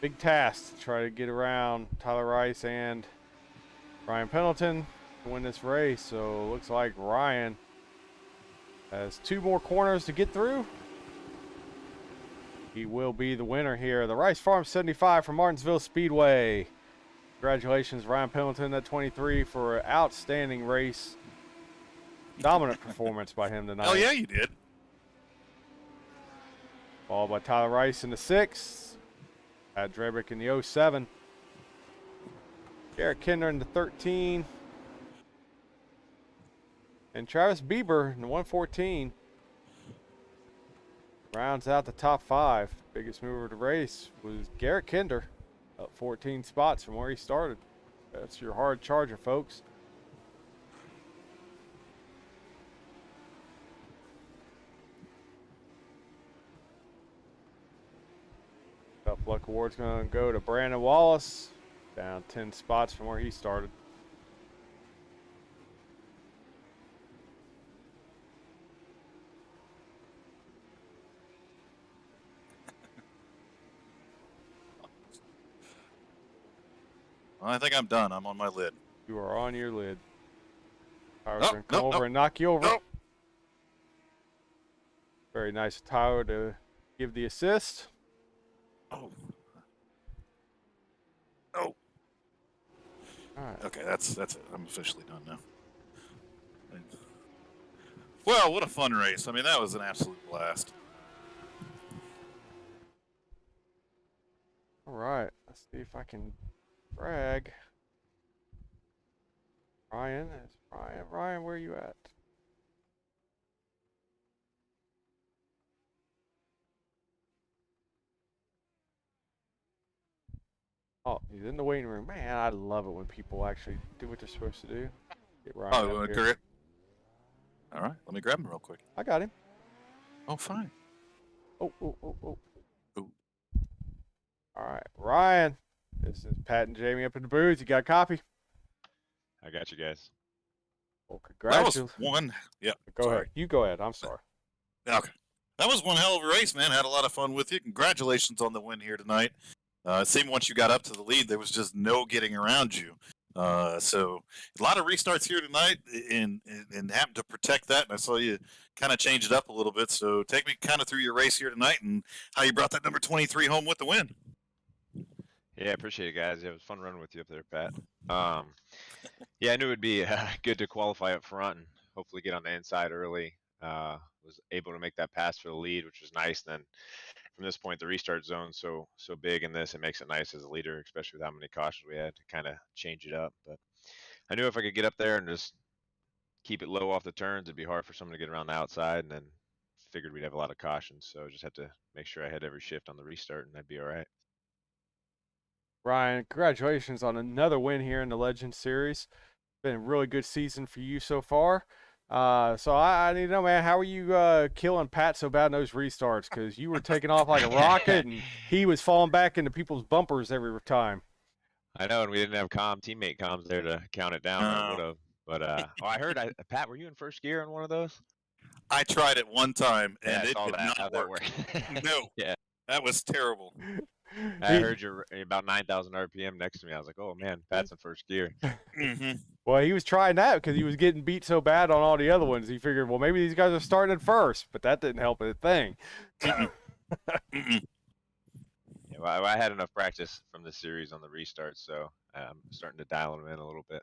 big task to try to get around Tyler Rice and Ryan Pendleton to win this race. So it looks like Ryan has 2 more corners to get through. He will be the winner here. The Rice Farm 75 from Martinsville Speedway. Congratulations, Ryan Pendleton at 23 for an outstanding race. Dominant performance by him tonight.
Oh, yeah, you did.
Followed by Tyler Rice in the 6th. Pat Drebick in the 07. Garrett Kinder in the 13. And Travis Bieber in the 114. Rounds out the top 5. Biggest mover of the race was Garrett Kinder, up 14 spots from where he started. That's your hard charger, folks. Tough Luck Award's going to go to Brandon Wallace, down 10 spots from where he started.
Well, I think I'm done. I'm on my lid.
You are on your lid. Tyler's
Nope,
going to come
nope,
over
nope,
and knock you over.
nope.
Very nice of Tyler to give the assist.
Oh. Oh.
All right.
Okay, that's it. I'm officially done now. Well, what a fun race. I mean, that was an absolute blast.
All right. Let's see if I can brag. Ryan, Ryan, where are you at? Oh, he's in the waiting room. Man, I love it when people actually do what they're supposed to do. Get Ryan
Oh,
up
you want to
here.
correct? All right, let me grab him real quick.
I got him.
Oh, fine.
Oh.
Ooh.
All right, Ryan. This is Pat and Jamie up in the booth. You got a copy?
I got you guys.
Well,
That was
congratulations.
one. Yeah.
Go
sorry.
ahead. You go ahead. I'm sorry.
Okay. That was one hell of a race, man. Had a lot of fun with you. Congratulations on the win here tonight. It seemed once you got up to the lead, there was just no getting around you. So a lot of restarts here tonight, and happened to protect that. And I saw you kind of change it up a little bit. So take me kind of through your race here tonight and how you brought that number 23 home with the win.
Yeah, appreciate it, guys. Yeah, it was fun running with you up there, Pat. Yeah, I knew it'd be good to qualify up front and hopefully get on the inside early. Was able to make that pass for the lead, which was nice. Then from this point, the restart zone's so big in this, it makes it nice as a leader, especially with how many cautions we had to kind of change it up. But I knew if I could get up there and just keep it low off the turns, it'd be hard for someone to get around the outside. And then figured we'd have a lot of cautions, so just have to make sure I had every shift on the restart, and I'd be all right.
Ryan, congratulations on another win here in the Legends Series. Been a really good season for you so far. So I need to know, man, how are you killing Pat so bad in those restarts? Because you were taking off like a rocket, and he was falling back into people's bumpers every time.
I know, and we didn't have teammate comms there to count it down. I would have, but I heard, Pat, were you in first gear on one of those?
I tried it one time, and
Yeah,
it did
how'd
not
that
work.
work?
No,
Yeah,
that was terrible.
I heard you're about 9,000 RPM next to me. I was like, oh man, Pat's in first gear.
Mm-hmm.
Well, he was trying that because he was getting beat so bad on all the other ones. He figured, well, maybe these guys are starting at first, but that didn't help a thing.
Mm-mm.
Yeah, well, I had enough practice from this series on the restart, so I'm starting to dial them in a little bit.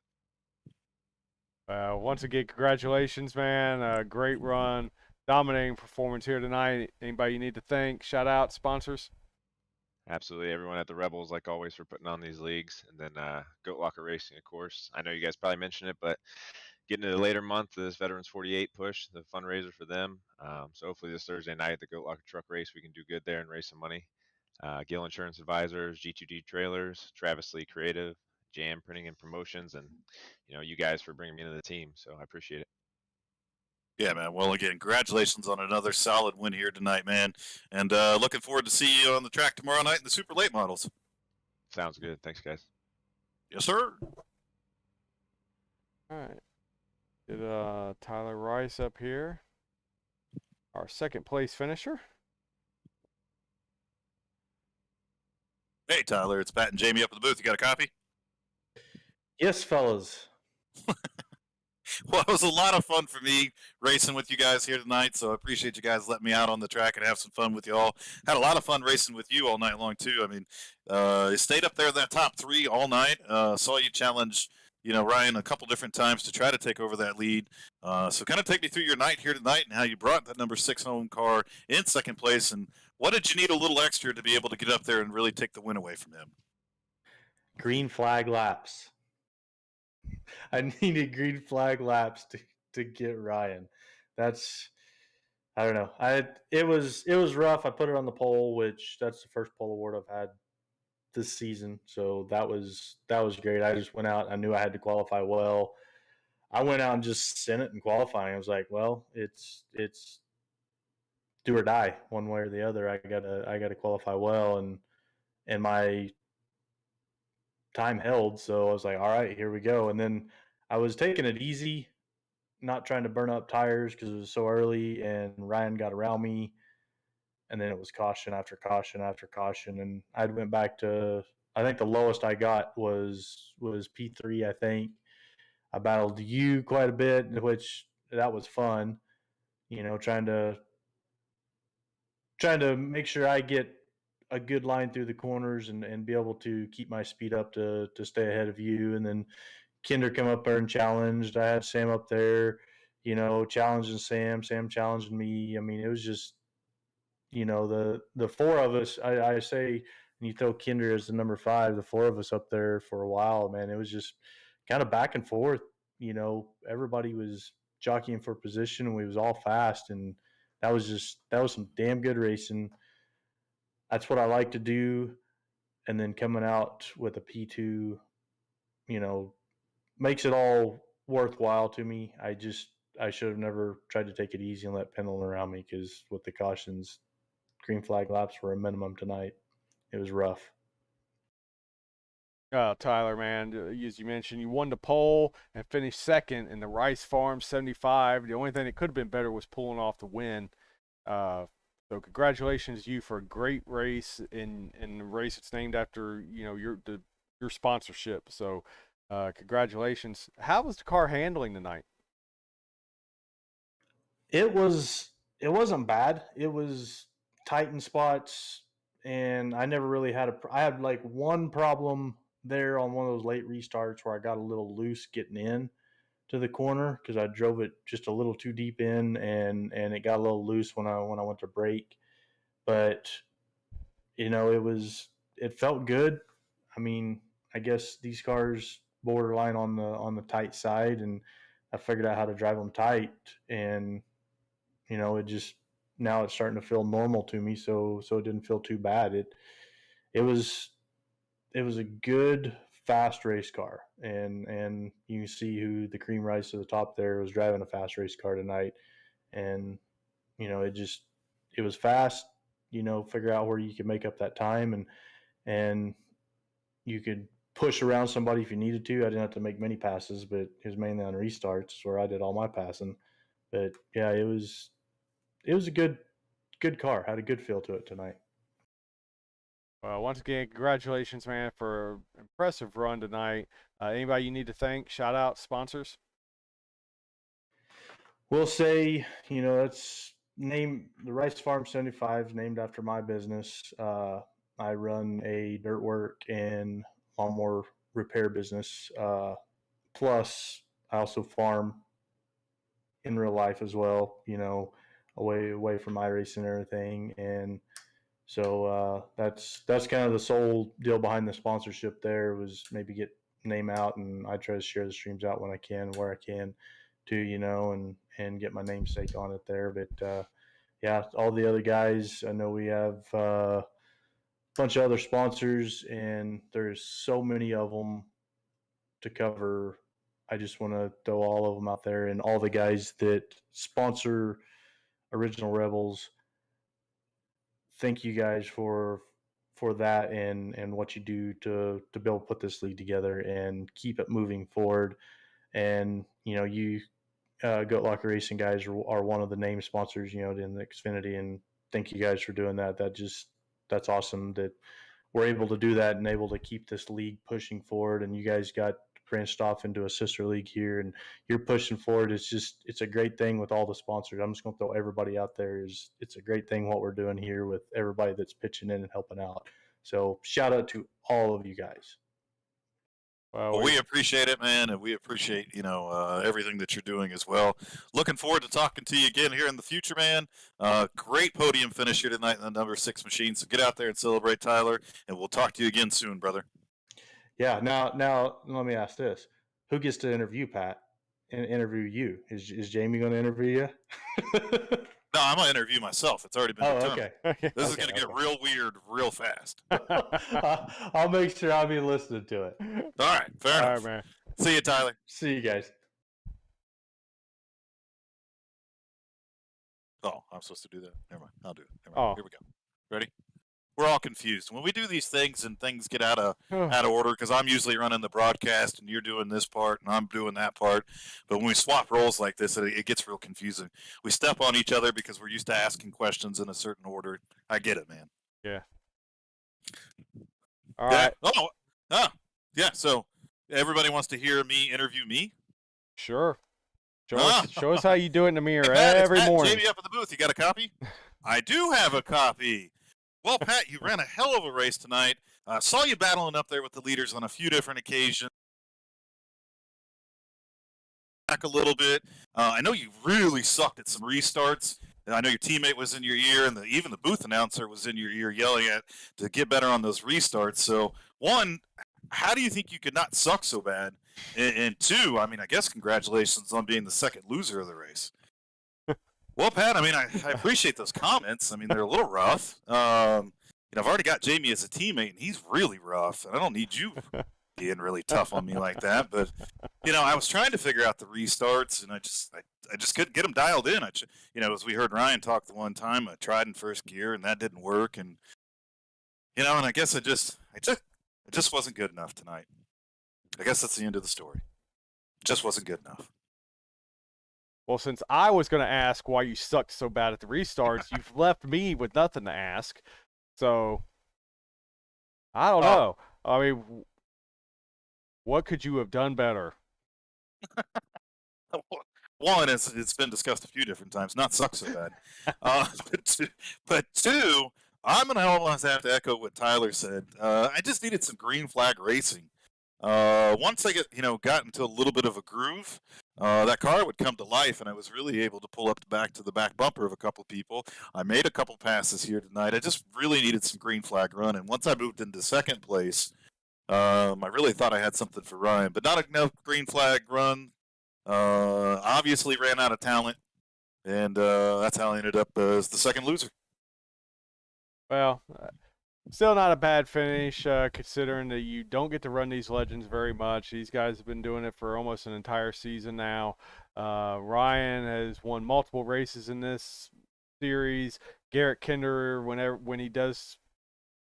Once again, congratulations, man. Great run, dominating performance here tonight. Anybody you need to thank? Shout out, sponsors.
Absolutely, everyone at the Rebels, like always, for putting on these leagues, and then Goat Locker Racing, of course. I know you guys probably mentioned it, but getting into the later month of this Veterans 48 push, the fundraiser for them. So hopefully this Thursday night, the Goat Locker Truck Race, we can do good there and raise some money. Gill Insurance Advisors, G2D Trailers, Travis Lee Creative, Jam Printing and Promotions, and you guys for bringing me into the team. So I appreciate it.
Yeah, man. Well, again, congratulations on another solid win here tonight, man. And looking forward to see you on the track tomorrow night in the super late models.
Sounds good. Thanks, guys.
Yes, sir.
All right. Get Tyler Rice up here, our second place finisher.
Hey, Tyler, it's Pat and Jamie up in the booth. You got a copy?
Yes, fellas.
Well, it was a lot of fun for me racing with you guys here tonight, so I appreciate you guys letting me out on the track and have some fun with you all. Had a lot of fun racing with you all night long, too. I mean, you stayed up there in that top three all night. Saw you challenge, Ryan a couple different times to try to take over that lead. So kind of take me through your night here tonight and how you brought that number 6 home car in second place, and what did you need a little extra to be able to get up there and really take the win away from him?
Green flag laps. I needed green flag laps to get Ryan. I don't know. It was rough. I put it on the pole, which that's the first pole award I've had this season. So that was great. I just went out. I knew I had to qualify well. I went out and just sent it in qualifying. I was like, well, it's do or die one way or the other. I gotta qualify well, and my time held. So I was like, all right, here we go. And then I was taking it easy, not trying to burn up tires because it was so early, and Ryan got around me, and then it was caution after caution after caution. And I I think the lowest I got was P3. I think I battled you quite a bit, which that was fun. You know, trying to make sure I get a good line through the corners and be able to keep my speed up to stay ahead of you. And then Kinder come up there and challenged. I had Sam up there, you know, challenging Sam challenging me. I mean, it was just, you know, the four of us. I say, and you throw Kinder as the number 5, the four of us up there for a while, man. It was just kind of back and forth. You know, everybody was jockeying for position, and we was all fast, and that was some damn good racing. That's what I like to do. And then coming out with a P2, you know, makes it all worthwhile to me. I should have never tried to take it easy and let pendulum around me, because with the cautions, green flag laps were a minimum tonight. It was rough.
Tyler, man, as you mentioned, you won the pole and finished second in the Rice Farm 75. The only thing that could have been better was pulling off the win. So congratulations to you for a great race in the race that's named after, you know, your sponsorship. So congratulations. How was the car handling tonight?
It wasn't bad. It was tight in spots, and I never really I had like one problem there on one of those late restarts where I got a little loose getting in to the corner because I drove it just a little too deep in, and it got a little loose when I went to brake. But you know, it felt good. I mean, I guess these cars borderline on the tight side, and I figured out how to drive them tight, and you know, it just, now it's starting to feel normal to me, so it didn't feel too bad. It was a good fast race car, and you can see who the cream rice to the top there was driving a fast race car tonight. And you know, it was fast. You know, figure out where you can make up that time, and you could push around somebody if you needed to. I didn't have to make many passes, but it was mainly on restarts where I did all my passing. But yeah, it was a good car. Had a good feel to it tonight.
Well, once again, congratulations, man, for an impressive run tonight. Anybody you need to thank? Shout out sponsors.
We'll say, you know, it's name the Rice Farm 75 is named after my business. I run a dirt work and lawnmower repair business. Plus, I also farm in real life as well. You know, away from my racing and everything. And so that's kind of the sole deal behind the sponsorship. There was maybe get name out, and I try to share the streams out when I can, where I can, too. You know, and get my namesake on it there. But yeah, all the other guys, I know we have a bunch of other sponsors, and there's so many of them to cover. I just want to throw all of them out there, and all the guys that sponsor Original Rebels. Thank you guys for that, and what you do to be able to put this league together and keep it moving forward. And you know, you Goat Locker Racing guys are one of the name sponsors, you know, in the Xfinity, and thank you guys for doing that. That's awesome that we're able to do that and able to keep this league pushing forward. And you guys got branched off into a sister league here, and you're pushing forward. It's a great thing with all the sponsors. I'm just going to throw everybody out there. It's a great thing what we're doing here with everybody that's pitching in and helping out. So shout out to all of you guys.
Well, we appreciate it, man, and we appreciate, you know, everything that you're doing as well. Looking forward to talking to you again here in the future, man. Great podium finish here tonight in the number 6 machine. So get out there and celebrate, Tyler, and we'll talk to you again soon, brother.
Yeah. Now let me ask this: who gets to interview Pat and interview you? Is Jamie going to interview you?
No, I'm gonna interview myself. It's already been determined.
Okay.
This is gonna get real weird real fast.
I'll make sure I'll be listening to it.
All right, fair enough.
All right, man.
See you, Tyler.
See you guys.
Oh, I'm supposed to do that. Never mind. I'll do it. Never
Oh.
mind. Here we go. Ready? We're all confused when we do these things and things get out of order, because I'm usually running the broadcast and you're doing this part and I'm doing that part. But when we swap roles like this, it gets real confusing. We step on each other because we're used to asking questions in a certain order. I get it, man.
Yeah. All
Yeah.
right.
Oh. Yeah. So everybody wants to hear me interview me.
Sure.
Ah.
Show us how you do it in the
Hey,
mirror
Pat, it's
every
Pat and
morning.
Jamie up in the booth. You got a copy? I do have a copy. Well, Pat, you ran a hell of a race tonight. Saw you battling up there with the leaders on a few different occasions. Back a little bit. I know you really sucked at some restarts. And I know your teammate was in your ear, and even the booth announcer was in your ear yelling at to get better on those restarts. So, one, how do you think you could not suck so bad? And two, I mean, I guess congratulations on being the second loser of the race. Well, Pat, I mean, I appreciate those comments. I mean, they're a little rough. I've already got Jamie as a teammate, and he's really rough, and I don't need you being really tough on me like that. But I was trying to figure out the restarts, and I just couldn't get them dialed in. As we heard Ryan talk the one time, I tried in first gear, and that didn't work. And and I guess it just wasn't good enough tonight. I guess that's the end of the story. It just wasn't good enough.
Well, since I was going to ask why you sucked so bad at the restarts, you've left me with nothing to ask. So, I don't know. I mean, what could you have done better?
One, it's been discussed a few different times, not suck so bad. But two, I'm going to almost have to echo what Tyler said. I just needed some green flag racing. Once I got into a little bit of a groove, that car would come to life, and I was really able to pull up to the back bumper of a couple people. I made a couple passes here tonight. I just really needed some green flag run, and once I moved into second place, I really thought I had something for Ryan, but not enough green flag run. Obviously ran out of talent, and that's how I ended up as the second loser.
Well, still not a bad finish, considering that you don't get to run these legends very much. These guys have been doing it for almost an entire season now. Ryan has won multiple races in this series. Garrett Kinder, when he does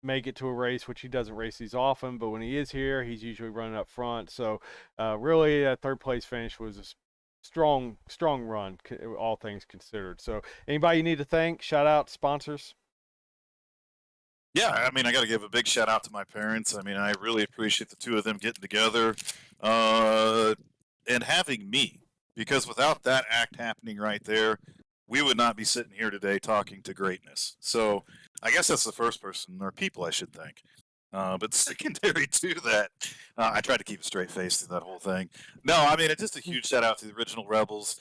make it to a race, which he doesn't race these often, but when he is here, he's usually running up front. So really, a third place finish was a strong run, all things considered. So anybody you need to thank? Shout out sponsors.
Yeah, I mean, I got to give a big shout out to my parents. I mean, I really appreciate the two of them getting together and having me, because without that act happening right there, we would not be sitting here today talking to greatness. So I guess that's the first person, or people I should thank. But secondary to that, I tried to keep a straight face through that whole thing. No, I mean, it's just a huge shout out to the original Rebels.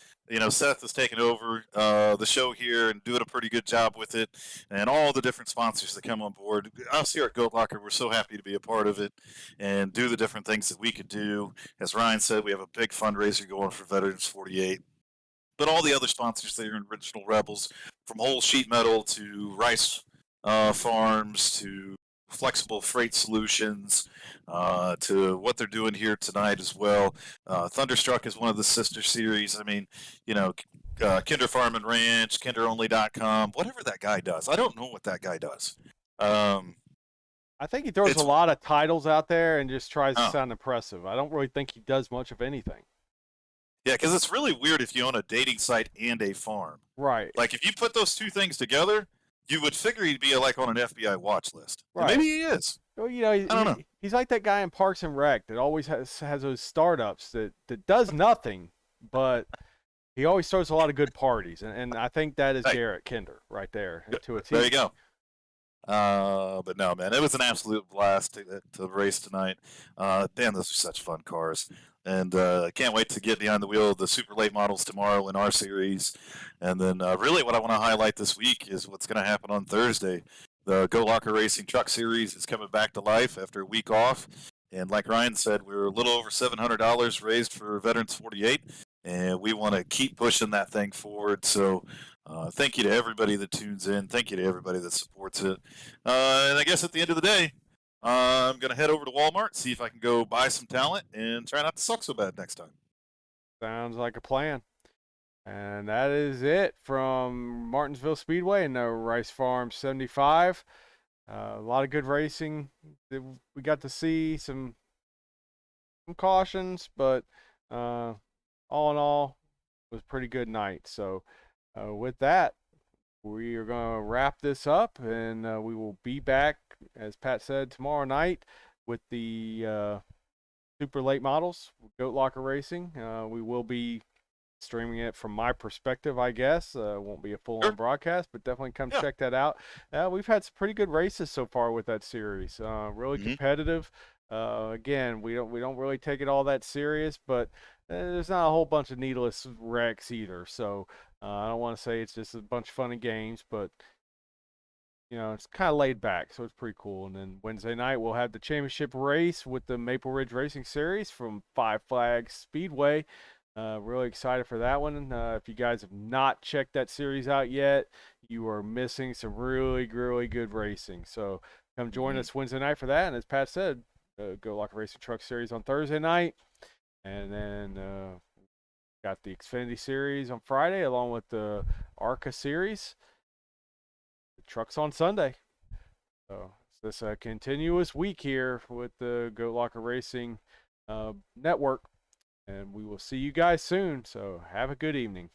Seth has taken over the show here and doing a pretty good job with it, and all the different sponsors that come on board. Us here at Goat Locker, we're so happy to be a part of it and do the different things that we could do. As Ryan said, we have a big fundraiser going for Veterans 48. But all the other sponsors there in Original Rebels, from Whole Sheet Metal to Rice Farms to Flexible Freight Solutions, to what they're doing here tonight as well. Thunderstruck is one of the sister series. I mean, Kinder Farm and Ranch, KinderOnly.com, whatever that guy does. I don't know what that guy does.
I think he throws a lot of titles out there and just tries to sound impressive. I don't really think he does much of anything.
Yeah, because it's really weird if you own a dating site and a farm.
Right.
Like, if you put those two things together, you would figure he'd be like on an FBI watch list.
Right.
And maybe he is.
Well,
I don't know.
He's like that guy in Parks and Rec that always has those startups that does nothing, but he always throws a lot of good parties. And I think that is Garrett Kinder right there to a T.
There you go. But no, man, it was an absolute blast to race tonight. Damn, those are such fun cars. And can't wait to get behind the wheel of the super late models tomorrow in our series. And then really what I want to highlight this week is what's going to happen on Thursday. The Go Locker Racing Truck Series is coming back to life after a week off. And like Ryan said, we were a little over $700 raised for Veterans 48. And we want to keep pushing that thing forward. So thank you to everybody that tunes in. Thank you to everybody that supports it. And I guess at the end of the day, I'm going to head over to Walmart, see if I can go buy some talent, and try not to suck so bad next time.
Sounds like a plan. And that is it from Martinsville Speedway and the Rice Farm 75. A lot of good racing. We got to see some cautions, but all in all, it was a pretty good night. So with that, we are going to wrap this up, and we will be back, as Pat said, tomorrow night with the super late models, Goat Locker Racing. We will be streaming it from my perspective, I guess. Won't be a full-on
Sure.
broadcast, but definitely come
Yeah.
check that out. We've had some pretty good races so far with that series. Really
Mhm.
competitive. Again, we don't really take it all that serious, but there's not a whole bunch of needless wrecks either. So I don't want to say it's just a bunch of fun and games, but it's kind of laid back, so it's pretty cool. And then Wednesday night we'll have the championship race with the Maple Ridge Racing Series from Five Flags Speedway. Really excited for that one. If you guys have not checked that series out yet, you are missing some really, really good racing. So come join
Mhm.
us Wednesday night for that. And as Pat said, Go Locker Racing Truck Series on Thursday night. And then got the Xfinity Series on Friday, along with the ARCA Series. The trucks on Sunday. So it's this continuous week here with the Goat Locker Racing Network. And we will see you guys soon. So have a good evening.